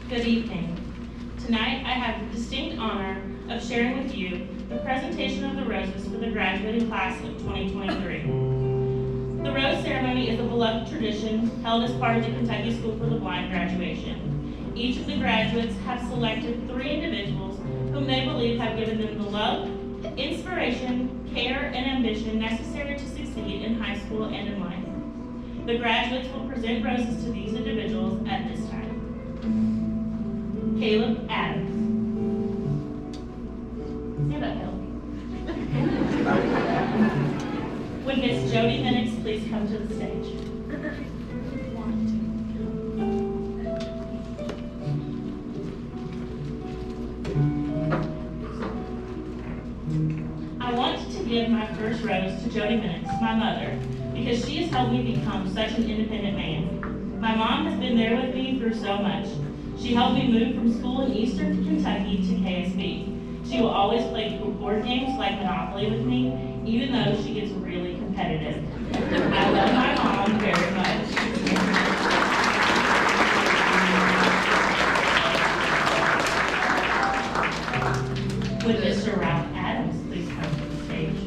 Good evening. Tonight I have the distinct honor of sharing with you the presentation of the roses for the graduating class of 2023. The rose ceremony is a beloved tradition held as part of the Kentucky School for the Blind graduation. Each of the graduates have selected 3 individuals whom they believe have given them the love, inspiration, care, and ambition necessary to succeed in high school and in life. The graduates will present roses to these individuals at this time. Caleb Adams. Stand up, Caleb. Would Miss Jody Minix please come to the stage? I want to give my first rose to Jody Minix, my mother, because she has helped me become such an independent man. My mom has been there with me through so much. She helped me move from school in Eastern Kentucky to KSB. She will always play board games like Monopoly with me, even though she gets really competitive. I love my mom very much. Would Mr. Ralph Adams please come to the stage?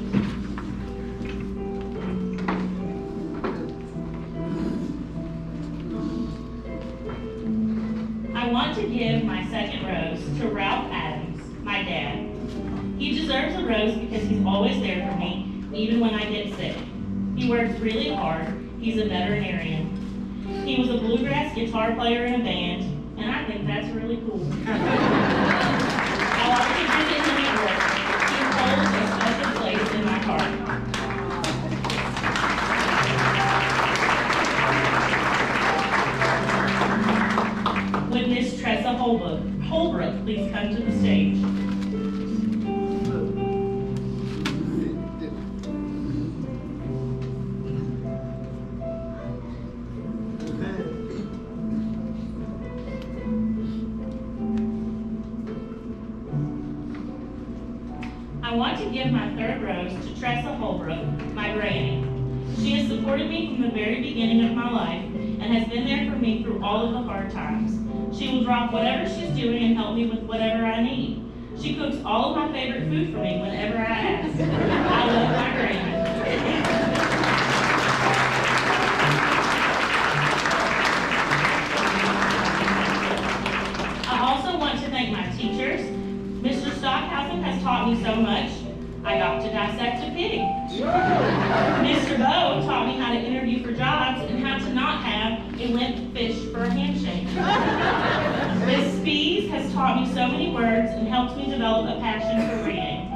I want to give my second rose to Ralph Adams, my dad. He deserves a rose because he's always there for me, even when I get sick. He works really hard. He's a veterinarian. He was a bluegrass guitar player in a band, and I think that's really cool. I like to visit him at work. He holds a special place in my heart. Would Miss Tressa Holbrook please come to the stage? I want to give my third rose to Tressa Holbrook, my granny. She has supported me from the very beginning of my life and has been there for me through all of the hard times. She will drop whatever she's doing and help me with whatever I need. She cooks all of my favorite food for me whenever I ask. I love my granny. I also want to thank my teachers. Mr. Stockhausen has taught me so much. I got to dissect a pig. Mr. Bo taught me how to interview for jobs and how to not have a limp fish for a handshake. Miss Spees has taught me so many words and helped me develop a passion for reading.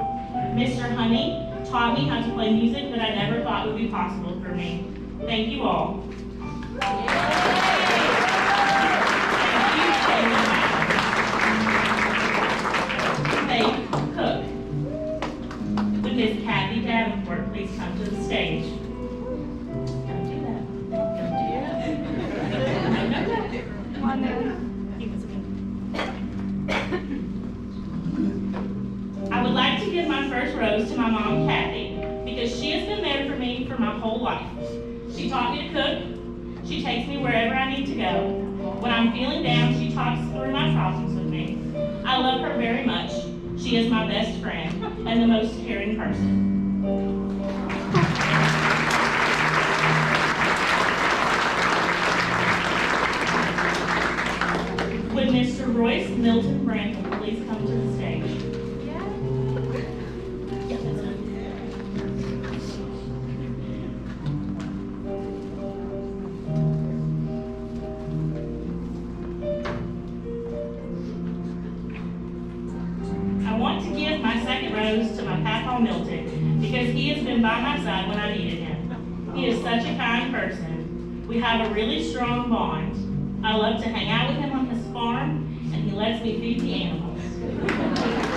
Mr. Honey taught me how to play music that I never thought would be possible for me. Thank you all. Faith Cook. Would Miss Kathy Davenport please come to the stage? Don't do that. Don't do that. Come on now. I would like to give my first rose to my mom, Kathy, because she has been there for me for my whole life. She taught me to cook. She takes me wherever I need to go. When I'm feeling down, she talks through my problems with me. I love her very much. She is my best friend and the most caring person. Would Mr. Royce Milton Brantham please come to the stage? I want to give my second rose to my Papa Milton because he has been by my side when I needed him. He is such a kind person. We have a really strong bond. I love to hang out with him on his farm, and he lets me feed the animals.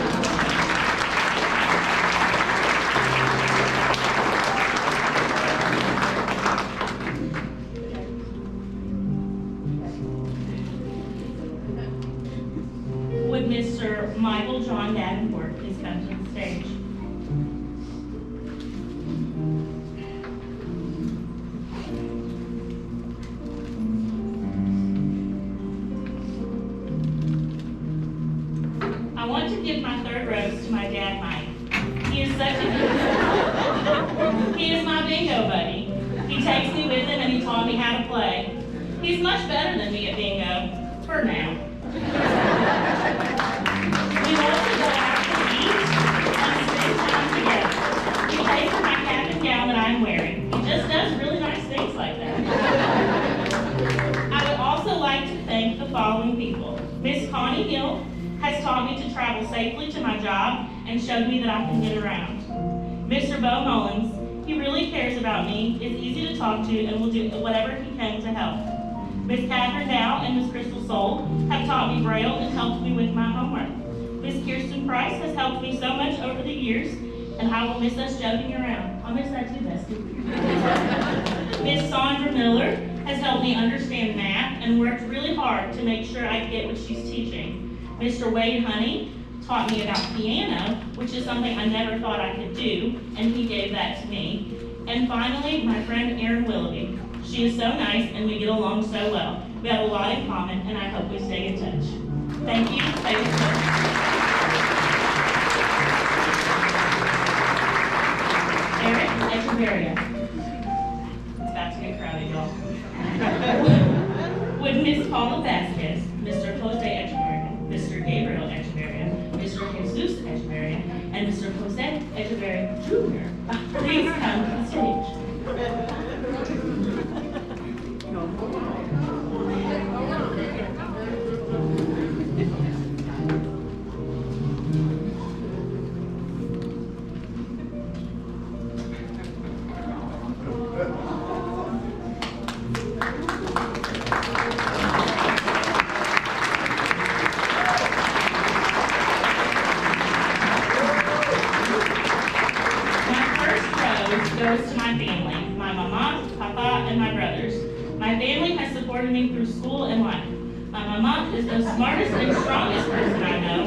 Would Mr. Michael John Davenport please come to the stage? I want to give my third rose to my dad, Mike. He is such a he is my bingo buddy. He takes me with him and he taught me how to play. He's much better than me at bingo, for now. We love to go out to eat and spend time together. He pays for my cap and gown that I'm wearing. He just does really nice things like that. I would also like to thank the following people. Miss Connie Hill has taught me to travel safely to my job and showed me that I can get around. Mr. Bo Mullins, he really cares about me, is easy to talk to, and will do whatever he can to help. Miss Catherine Dow and Miss Crystal Soul have taught me Braille and helped me with my homework. Miss Kirsten Price has helped me so much over the years, and I will miss us joking around. I'll miss that too, Bestie. Miss Sandra Miller has helped me understand math and worked really hard to make sure I get what she's teaching. Mr. Wade Honey taught me about piano, which is something I never thought I could do, and he gave that to me. And finally, my friend Erin Willoughby. She is so nice, and we get along so well. We have a lot in common, and I hope we stay in touch. Thank you. Thank you so much. Eric Echeverria. It's about to get crowded, y'all. Would Miss Paula Vasquez, Mr. Jose Echeverria, Mr. Gabriel Echeverria, Mr. Jesus Echeverria, and Mr. Jose Echeverria Jr. please come to the stage? Goes to my family, my mama, papa, and my brothers. My family has supported me through school and life. My mama is the smartest and strongest person I know,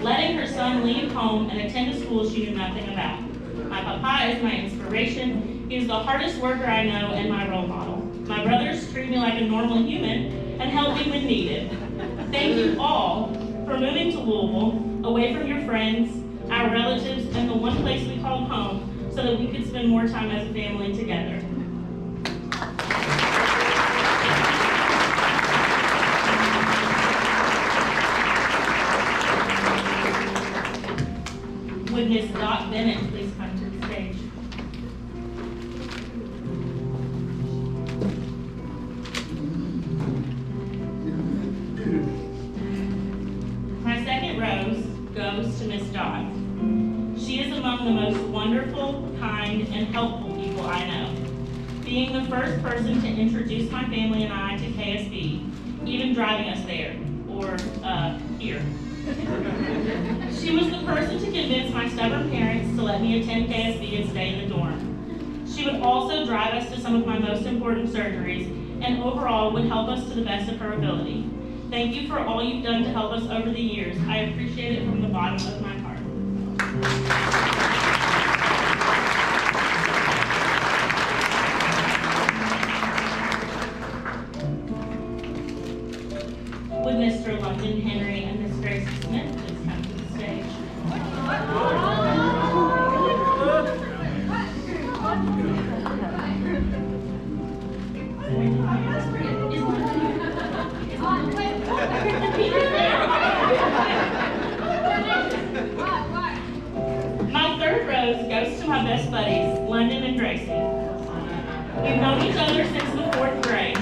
letting her son leave home and attend a school she knew nothing about. My papa is my inspiration. He is the hardest worker I know and my role model. My brothers treat me like a normal human and help me when needed. Thank you all for moving to Louisville, away from your friends, our relatives, and the one place we called home, so that we could spend more time as a family together. Would Miss Dot Bennett please come to the kind, and helpful people I know. Being the first person to introduce my family and I to KSB, even driving us there, or here. She was the person to convince my stubborn parents to let me attend KSB and stay in the dorm. She would also drive us to some of my most important surgeries, and overall would help us to the best of her ability. Thank you for all you've done to help us over the years. I appreciate it from the bottom of my heart. Would Mr. London Henry and Miss Grace Smith please come to the stage? My third rose goes to my best buddies, London and Gracie. We've known each other since the 4th grade,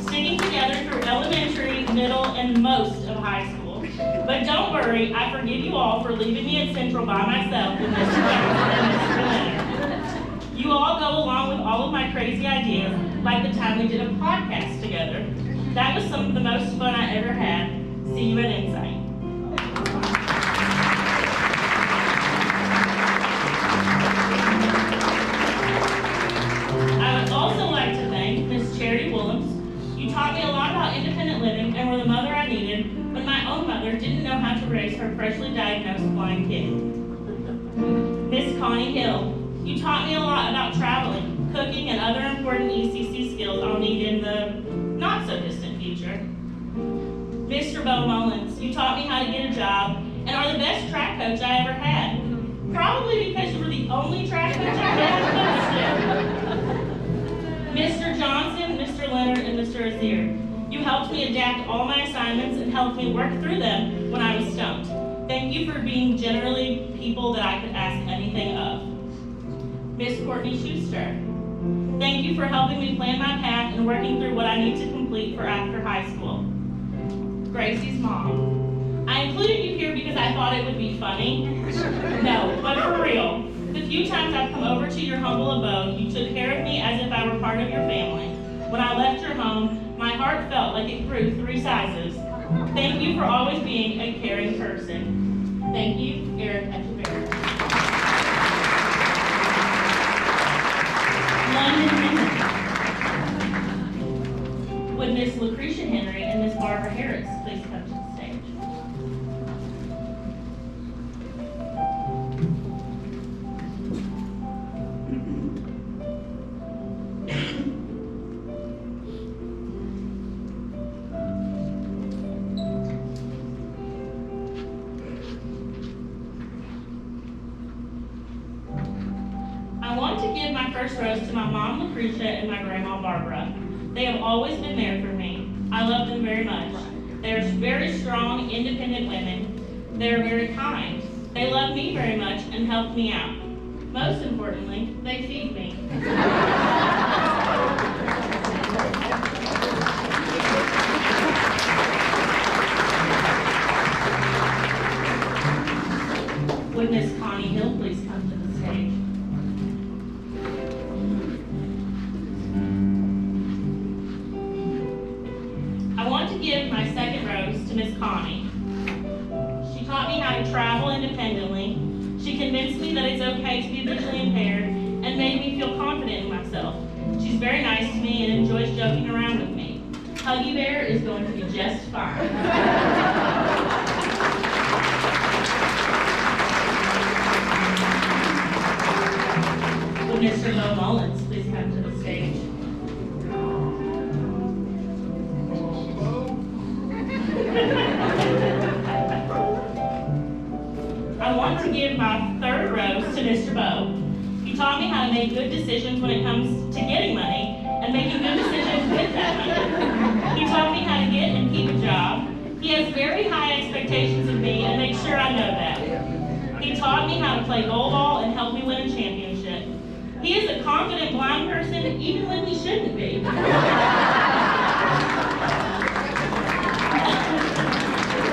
sticking together through elementary, middle, and most of high school. But don't worry, I forgive you all for leaving me at Central by myself with Mr. Johnson and Mr. Leonard. You all go along with all of my crazy ideas, like the time we did a podcast together. That was some of the most fun I ever had. See you at Insight. I would also like to thank Miss Charity Willems. You taught me a lot about independent living and were the mother I needed when my own mother didn't know how to raise her freshly diagnosed blind kid. Miss Connie Hill. You taught me a lot about traveling, cooking, and other important ECC skills I'll need in the not-so-distant future. Mr. Bo Mullins, you taught me how to get a job and are the best track coach I ever had. Probably because you were the only track coach I ever coached. Mr. Johnson, Mr. Leonard, and Mr. Azir, you helped me adapt all my assignments and helped me work through them when I was stumped. Thank you for being generally people that I could ask anything of. Miss Courtney Schuster, thank you for helping me plan my path and working through what I need to complete for after high school. Gracie's mom, I included you here because I thought it would be funny. No, but for real, the few times I've come over to your humble abode, you took care of me as if I were part of your family. When I left your home, my heart felt like it grew 3 sizes. Thank you for always being a caring person. Thank you, Eric Echeverry. London Henry. Would Miss Lucretia Henry and Miss Barbara Harris please come to the stage? I want to give my first rose to my mom, Lucretia, and my grandma, Barbara. They have always been there for me. I love them very much. They are very strong, independent women. They are very kind. They love me very much and help me out. Most importantly, they feed me. Would Miss Connie Hill please come to the stage? I want to give my second rose to Miss Connie. She taught me how to travel independently. She convinced me that it's okay to be visually impaired and made me feel confident in myself. She's very nice to me and enjoys joking around with me. Huggy Bear is going to be just fine. Would Mr. Bo Mullins please come to the stage? I want to give my third rose to Mr. Bo. He taught me how to make good decisions when it comes to getting money and making good decisions with that money. He taught me how to get and keep a job. He has very high expectations of me and makes sure I know that. He taught me how to play goal ball and helped me win a championship. He is a confident blind person even when he shouldn't be.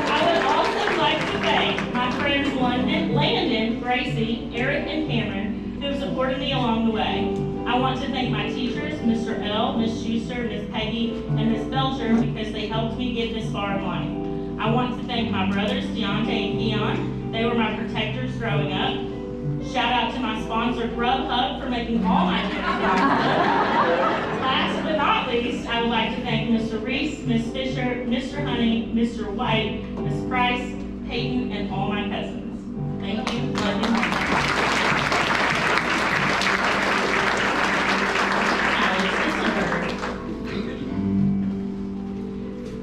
I would also like to thank my friends Landon, Gracie, Eric, and Cameron, who have supported supported me along the way. I want to thank my teachers, Mr. L., Ms. Schuster, Ms. Peggy, and Ms. Belcher, because they helped me get this far in life. I want to thank my brothers, Deontay and Keon. They were my protectors growing up. Shout out to my sponsor, Grubhub, for making all my journeys possible. Last but not least, I would like to thank Mr. Reese, Ms. Fisher, Mr. Honey, Mr. White, Ms. Price, Peyton, and all my cousins. Thank you. Love you.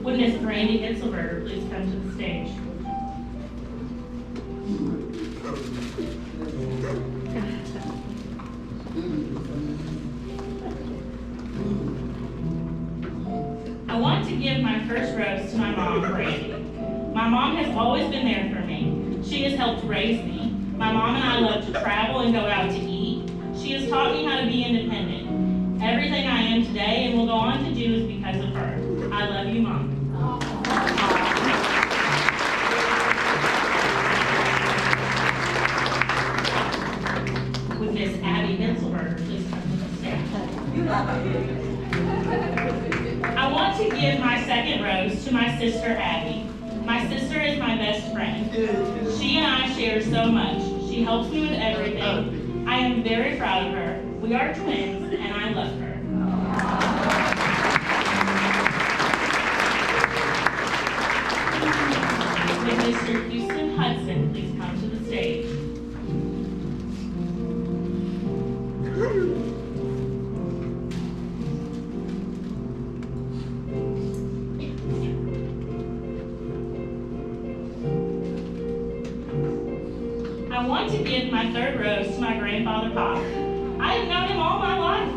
Would Miss Brandy Hitzelberger please come to the stage? I want to give my first rose to my mom, Brandy. My mom has always been there for me. She has helped raise me. My mom and I love to travel and go out to eat. She has taught me how to be independent. Everything I am today and will go on to do is because of her. I love you, Mom. Would Miss Abby Hitzelberger please come to the stage? I want to give my second rose to my sister, Abby. My sister is my best friend. She and I share so much. She helps me with everything. I am very proud of her. We are twins, and I love her. Would Mr. Houston Hudson please come to the stage? I want to give my third rose to my grandfather, Pop. I have known him all my life.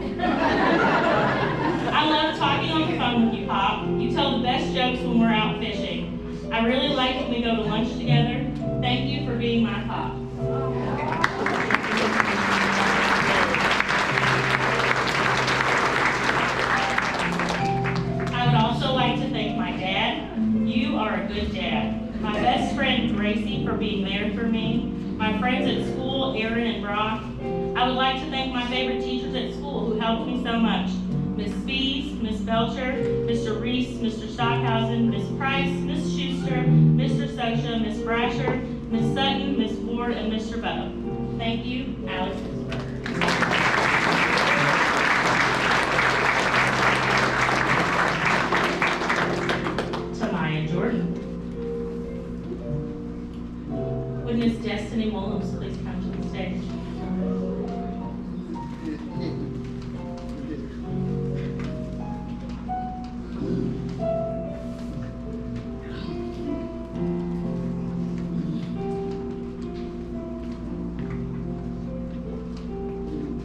I love talking on the phone with you, Pop. You tell the best jokes when we're out fishing. I really like when we go to lunch together. Thank you for being my Pop. I would also like to thank my dad. You are a good dad. My best friend, Gracie, for being there for me. My friends at school, Aaron and Brock. I would like to thank my favorite teachers at school who helped me so much. Miss Spees, Miss Belcher, Mr. Reese, Mr. Stockhausen, Miss Price, Miss Schuster, Mr. Socha, Miss Brasher, Miss Sutton, Miss Ward, and Mr. Bowe. Thank you, Alex Hitzelberger. Tamaya Jordan. Would Miss Destiny Mullins please come to the stage?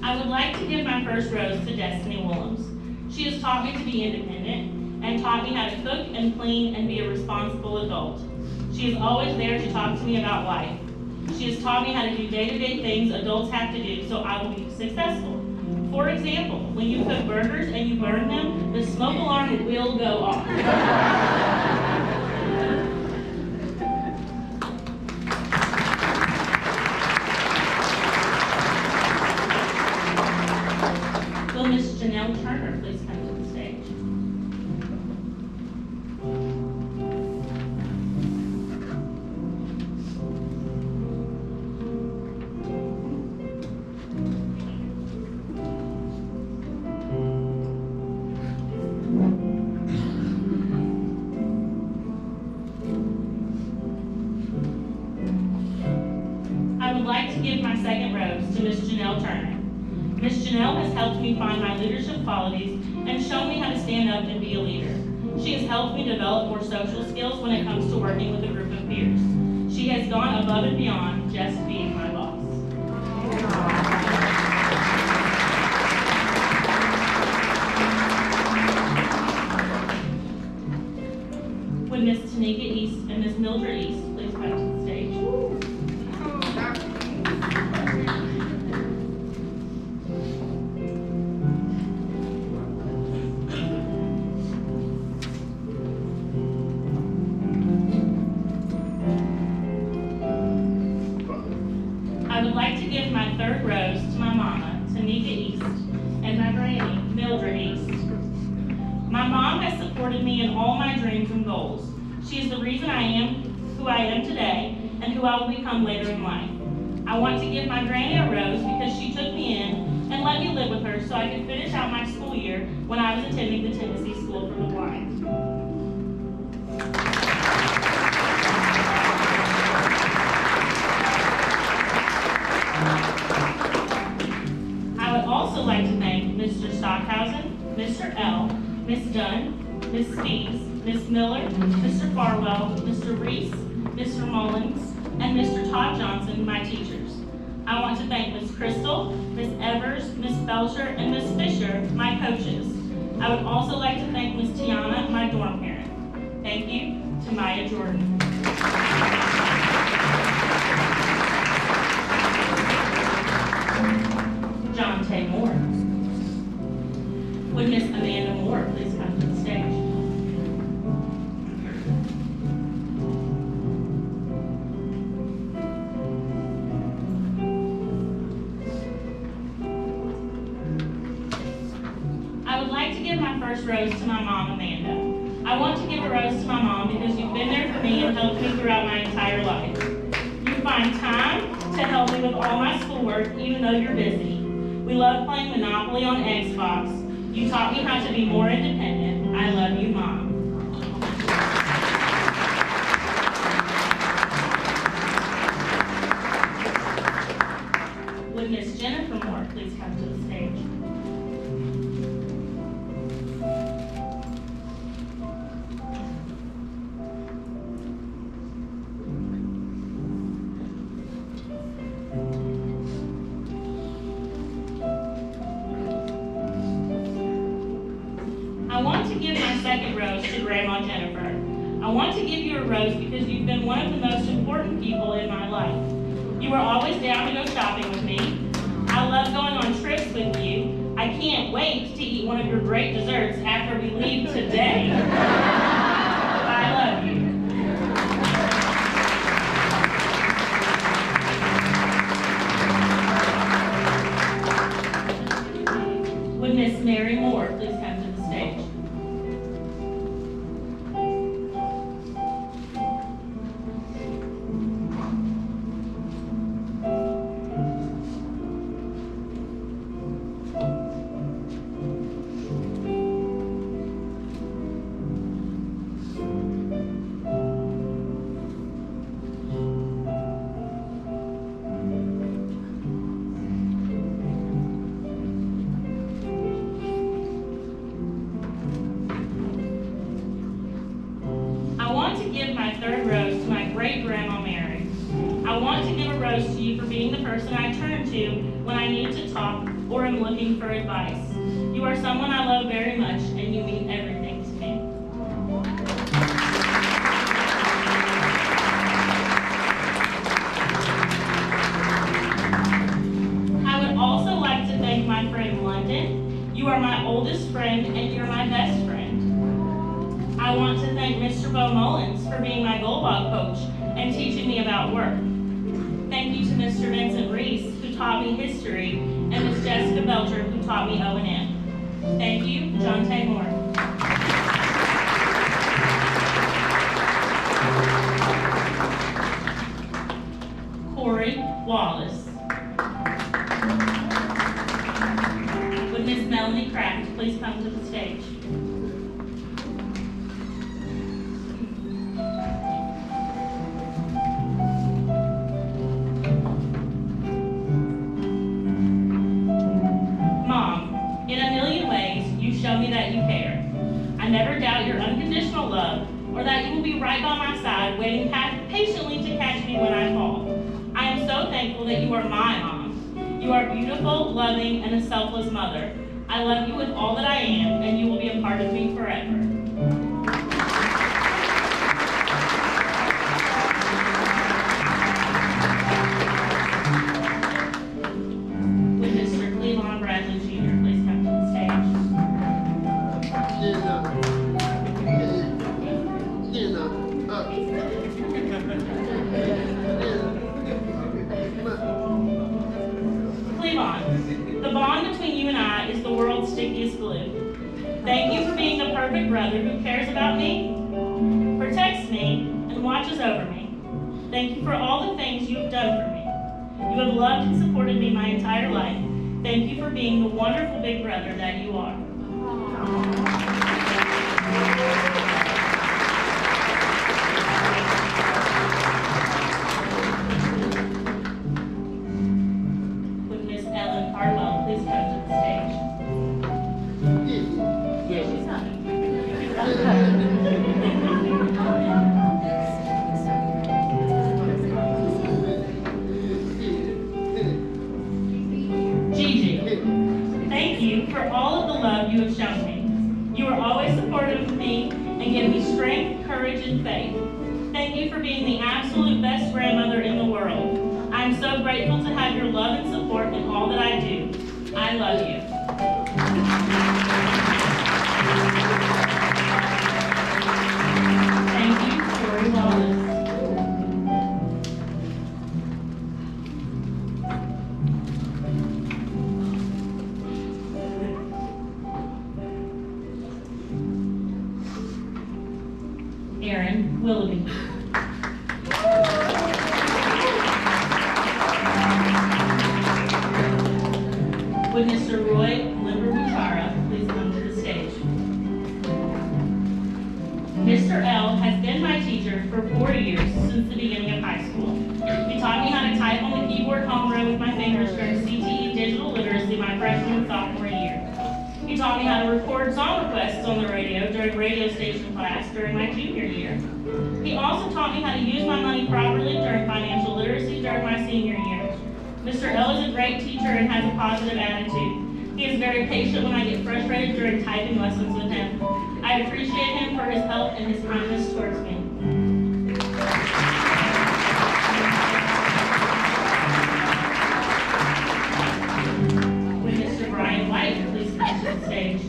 I would like to give my first rose to Destiny Willems. She has taught me to be independent and taught me how to cook and clean and be a responsible adult. She is always there to talk to me about life. She has taught me how to do day-to-day things adults have to do so I will be successful. For example, when you cook burgers and you burn them, the smoke alarm will go off. Will Miss Janelle Turner please come to the stage? I would like to give my second rose to Miss Janelle Turner. Miss Janelle has helped me find my leadership qualities and shown me how to stand up and be a leader. She has helped me develop more social skills when it comes to working with a group of peers. She has gone above and beyond just being my boss. Would Miss Tanika East and Miss Mildred East please come to the stage? Tamika East, and my granny, Mildred East. My mom has supported me in all my dreams and goals. She is the reason I am who I am today and who I will become later in life. I want to give my granny a rose because she took me in and let me live with her so I could finish out my school year when I was attending the Tennessee School for the Blind. I would also like to thank Mr. Stockhausen, Mr. L., Miss Dunn, Miss Spees, Miss Miller, Mr. Farwell, Mr. Reese, Mr. Mullins, and Mr. Todd Johnson, my teachers. I want to thank Miss Crystal, Miss Evers, Miss Belcher, and Miss Fisher, my coaches. I would also like to thank Miss Tiana, my dorm parent. Thank you to Maya Jordan. John Tay Moore. Would Miss Amanda Moore please come to the stage? I would like to give my first rose to my mom, Amanda. I want to give a rose to my mom because you've been there for me and helped me throughout my entire life. You find time to help me with all my schoolwork, even though you're busy. We love playing Monopoly on Xbox. You taught me how to be more independent. I love you, Mom. Would Miss Jennifer Moore please come to the stage? I want to give my second rose to Grandma Jennifer. I want to give you a rose because you've been one of the most important people in my life. You are always down to go shopping with me. I love going on trips with you. I can't wait to eat one of your great desserts after we leave today. I love you. Would Miss Mary Moore please come to the stage? I want to give my third rose to my great-grandma Mary. I want to give a rose to you for being the person I turn to when I need to talk or am looking for advice. You are someone I love very much, and you mean everything to me. I would also like to thank my friend London. You are my oldest friend, and you're my best friend. I want to thank Mr. Bo Mullins for being my goalball coach and teaching me about work. Thank you to Mr. Vincent Reese, who taught me history, and Ms. Jessica Belcher, who taught me O&M. Thank you, John Tay Moore. Corey Wallace. Would Miss Melanie Kraft please come to the stage? Show me that you care. I never doubt your unconditional love or that you will be right by my side waiting patiently to catch me when I fall. I am so thankful that you are my mom. You are beautiful, loving, and a selfless mother. I love you with all that I am, and you will be a part of me forever. Would Mr. Cleveland Bradley Jr. please come to the stage? Cleavon, the bond world's stickiest glue. Thank you for being the perfect brother who cares about me, protects me, and watches over me. Thank you for all the things you have done for me. You have loved and supported me my entire life. Thank you for being the wonderful big brother that you are. Would Miss Ellen Cardwell please come to the stage? Yeah, she's coming. Gigi, thank you for all of the love you have shown me. You are always supportive of me and give me strength, courage, and faith. Thank you for being the absolute best grandmother in the world. I am so grateful to have your love and support in all that I do. I love you. Thank you, Tori Wallace. Aaron Willoughby. Would Mr. Roy Limber-Butara please come to the stage? Mr. L has been my teacher for 4 years since the beginning of high school. He taught me how to type on the keyboard home row with my fingers during CTE digital literacy my freshman and sophomore year. He taught me how to record song requests on the radio during radio station class during my junior year. He also taught me how to use my money properly during financial literacy during my senior year. Mr. L is a great teacher and has a positive attitude. He is very patient when I get frustrated during typing lessons with him. I appreciate him for his help and his kindness towards me. Would Mr. Brian White please come to the stage?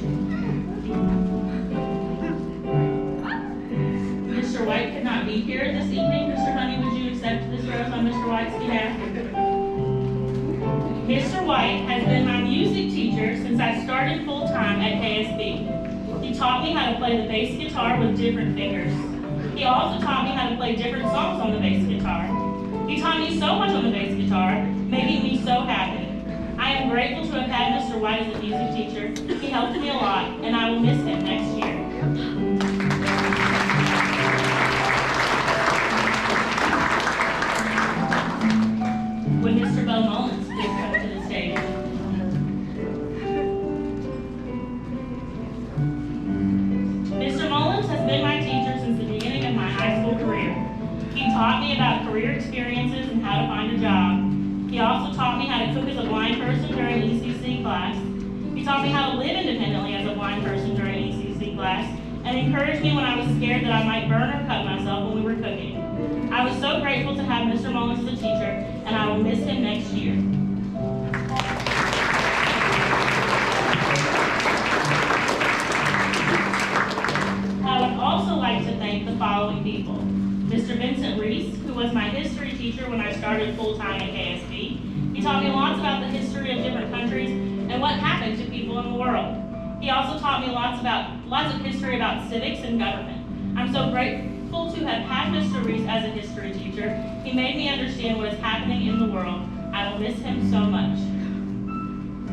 Mr. White could not be here this evening. Mr. Honey, would you accept this rose on Mr. White's behalf? Mr. White has been my music teacher since I started full-time at KSB. He taught me how to play the bass guitar with different fingers. He also taught me how to play different songs on the bass guitar. He taught me so much on the bass guitar, making me so happy. I am grateful to have had Mr. White as a music teacher. He helped me a lot, and I will miss him next year. Would Mr. Bo Mullins please come to the stage? Mr. Mullins has been my teacher since the beginning of my high school career. He taught me about career experiences and how to find a job. He also taught me how to cook as a blind person during ECC class. He taught me how to live independently as a blind person during ECC class, and encouraged me when I was scared that I might burn or cut myself when we were cooking. I was so grateful to have Mr. Mullins as a teacher, and I will miss him next year. I would also like to thank the following people. Mr. Vincent Reese, who was my history teacher when I started full-time at KSB. He taught me lots about the history of different countries and what happened to people in the world. He also taught me lots of history about civics and government. I'm so grateful to have had Mr. Reese as a history teacher. He made me understand what is happening in the world. I will miss him so much.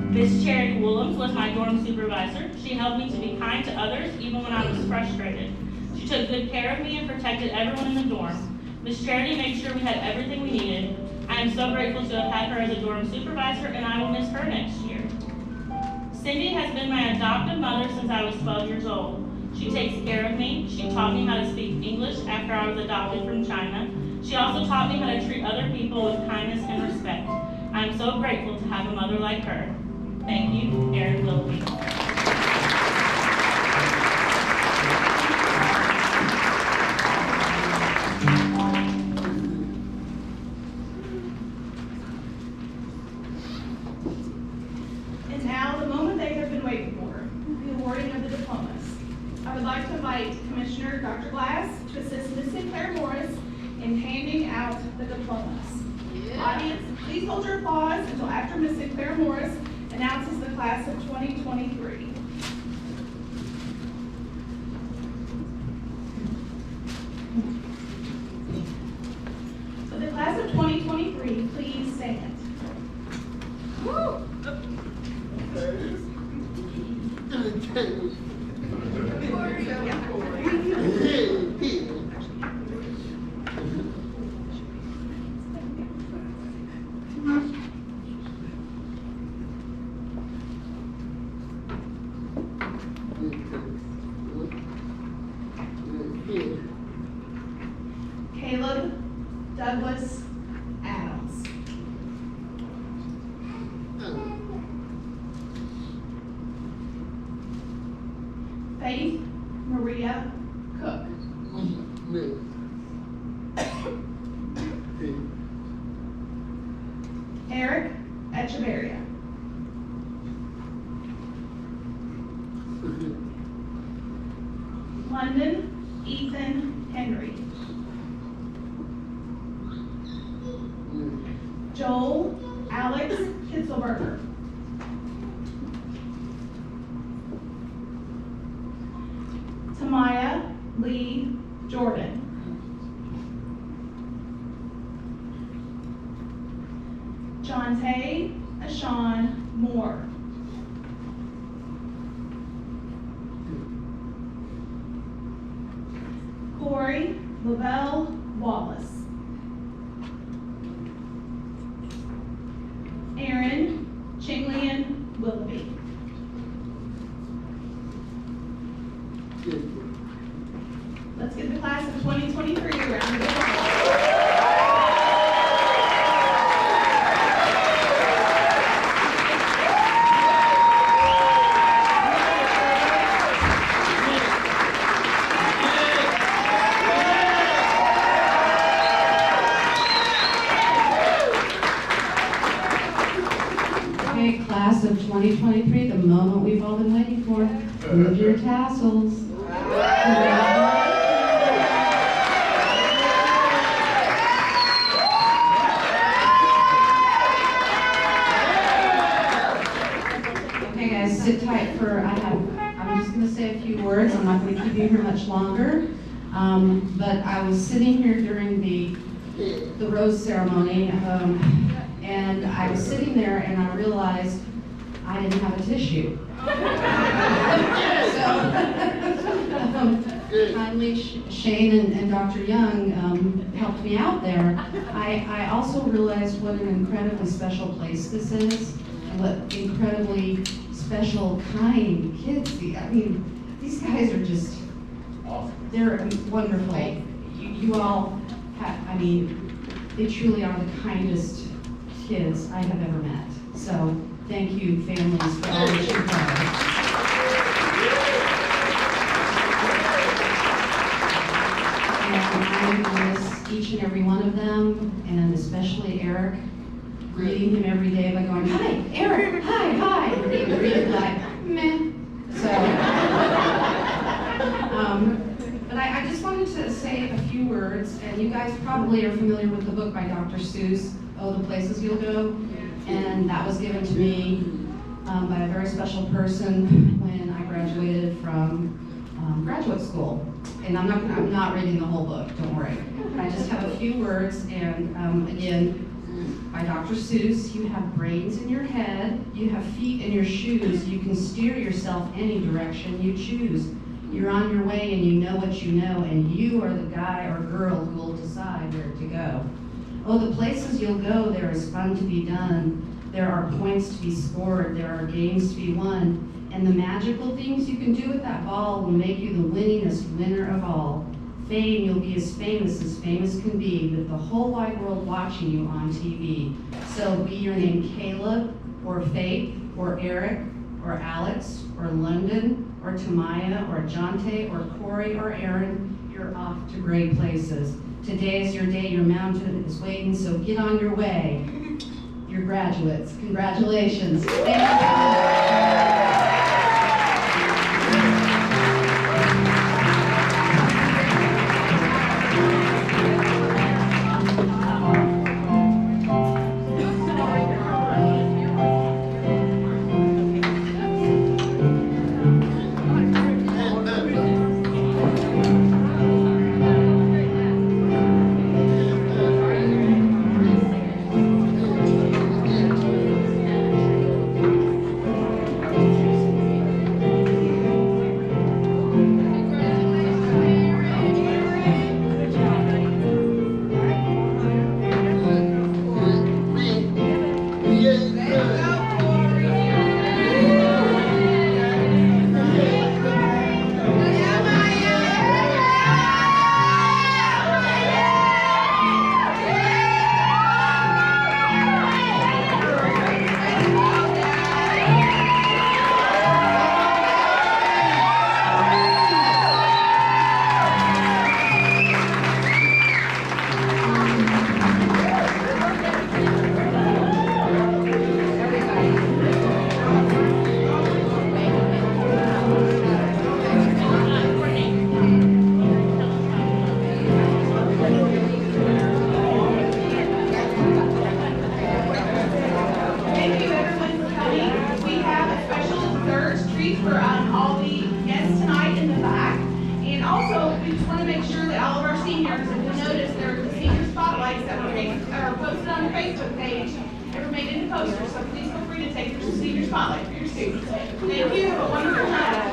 Miss Charity Willems was my dorm supervisor. She helped me to be kind to others even when I was frustrated. She took good care of me and protected everyone in the dorm. Miss Charity made sure we had everything we needed. I am so grateful to have had her as a dorm supervisor, and I will miss her next year. Cindy has been my adoptive mother since I was 12 years old. She takes care of me. She taught me how to speak English after I was adopted from China. She also taught me how to treat other people with kindness and respect. I am so grateful to have a mother like her. Thank you, Erin Willoughby. And now, the moment they have been waiting for, the awarding of the diplomas. I would like to invite Commissioner Dr. Glass to assist Ms. Sinclair Morris in handing out the diplomas. Audience, please hold your applause until after Ms. Sinclair Morris announces the class of 2023. Would the class of 2023 please stand? Caleb Douglas Adams. Faith Maria Cook. Eric Echeverria. London Ethan Henry. Joel Alex Kitzelberger. Tamaya Lee Jordan. Jonte Ashawn Moore. Corey Lavelle Wallace. Aaron Chinglian Willoughby. Let's give the class of 2023 a round of applause. Okay, class of 2023, the moment we've all been waiting for. Move your tassels. Okay guys, sit tight for, I'm just gonna say a few words. I'm not gonna keep you here much longer. But I was sitting here during the rose ceremony, and I was sitting there and I realized I didn't have a tissue. So, kindly Shane and Dr. Young helped me out there. I also realized what an incredibly special place this is, and what incredibly special, kind kids. I mean, these guys are just, they're wonderful. You all have, I mean, they truly are the kindest kids I have ever met. So thank you, families, for all that you've done. And I'm going to miss each and every one of them, and especially Eric, greeting him every day by going, "Hi, Eric, hi." And he would read it like, meh. So, but I just wanted to say a few words, and you guys probably are familiar with the book by Dr. Seuss, Oh, the Places You'll Go. And that was given to me by a very special person when I graduated from graduate school. And I'm not reading the whole book, don't worry. I just have a few words, and again, by Dr. Seuss, you have brains in your head, you have feet in your shoes, you can steer yourself any direction you choose. You're on your way and you know what you know, and you are the guy or girl who will decide where to go. Oh, the places you'll go, there is fun to be done. There are points to be scored, there are games to be won. And the magical things you can do with that ball will make you the winningest winner of all. Fame, you'll be as famous can be, with the whole wide world watching you on TV. So be your name Caleb, or Faith, or Eric, or Alex, or London, or Tamaya, or Jonte, or Corey, or Aaron, you're off to great places. Today is your day, your mountain is waiting, so get on your way. You're graduates. Congratulations. Thank you. treats for all the guests tonight in the back. And also, we just want to make sure that all of our seniors, if you notice, there are the senior spotlights that are posted on the Facebook page, ever made into posters, so please feel free to take your senior spotlight for your students. Thank you, have a wonderful night.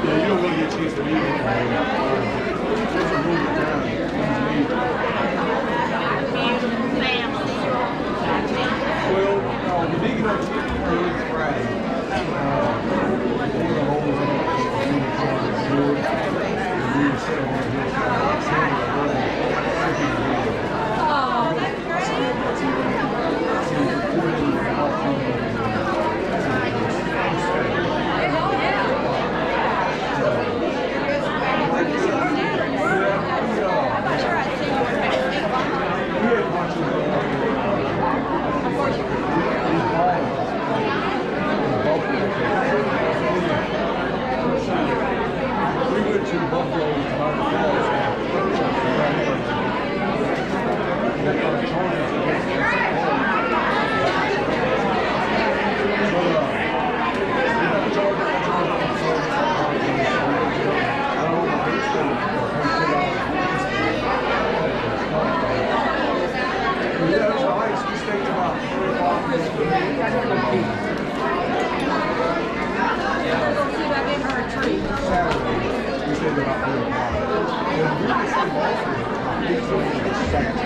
You don't really get a chance to meet anybody. There's a room of time. Well, the big enough is Friday. Saturday, we stayed about 3 o'clock. And we were in Boston,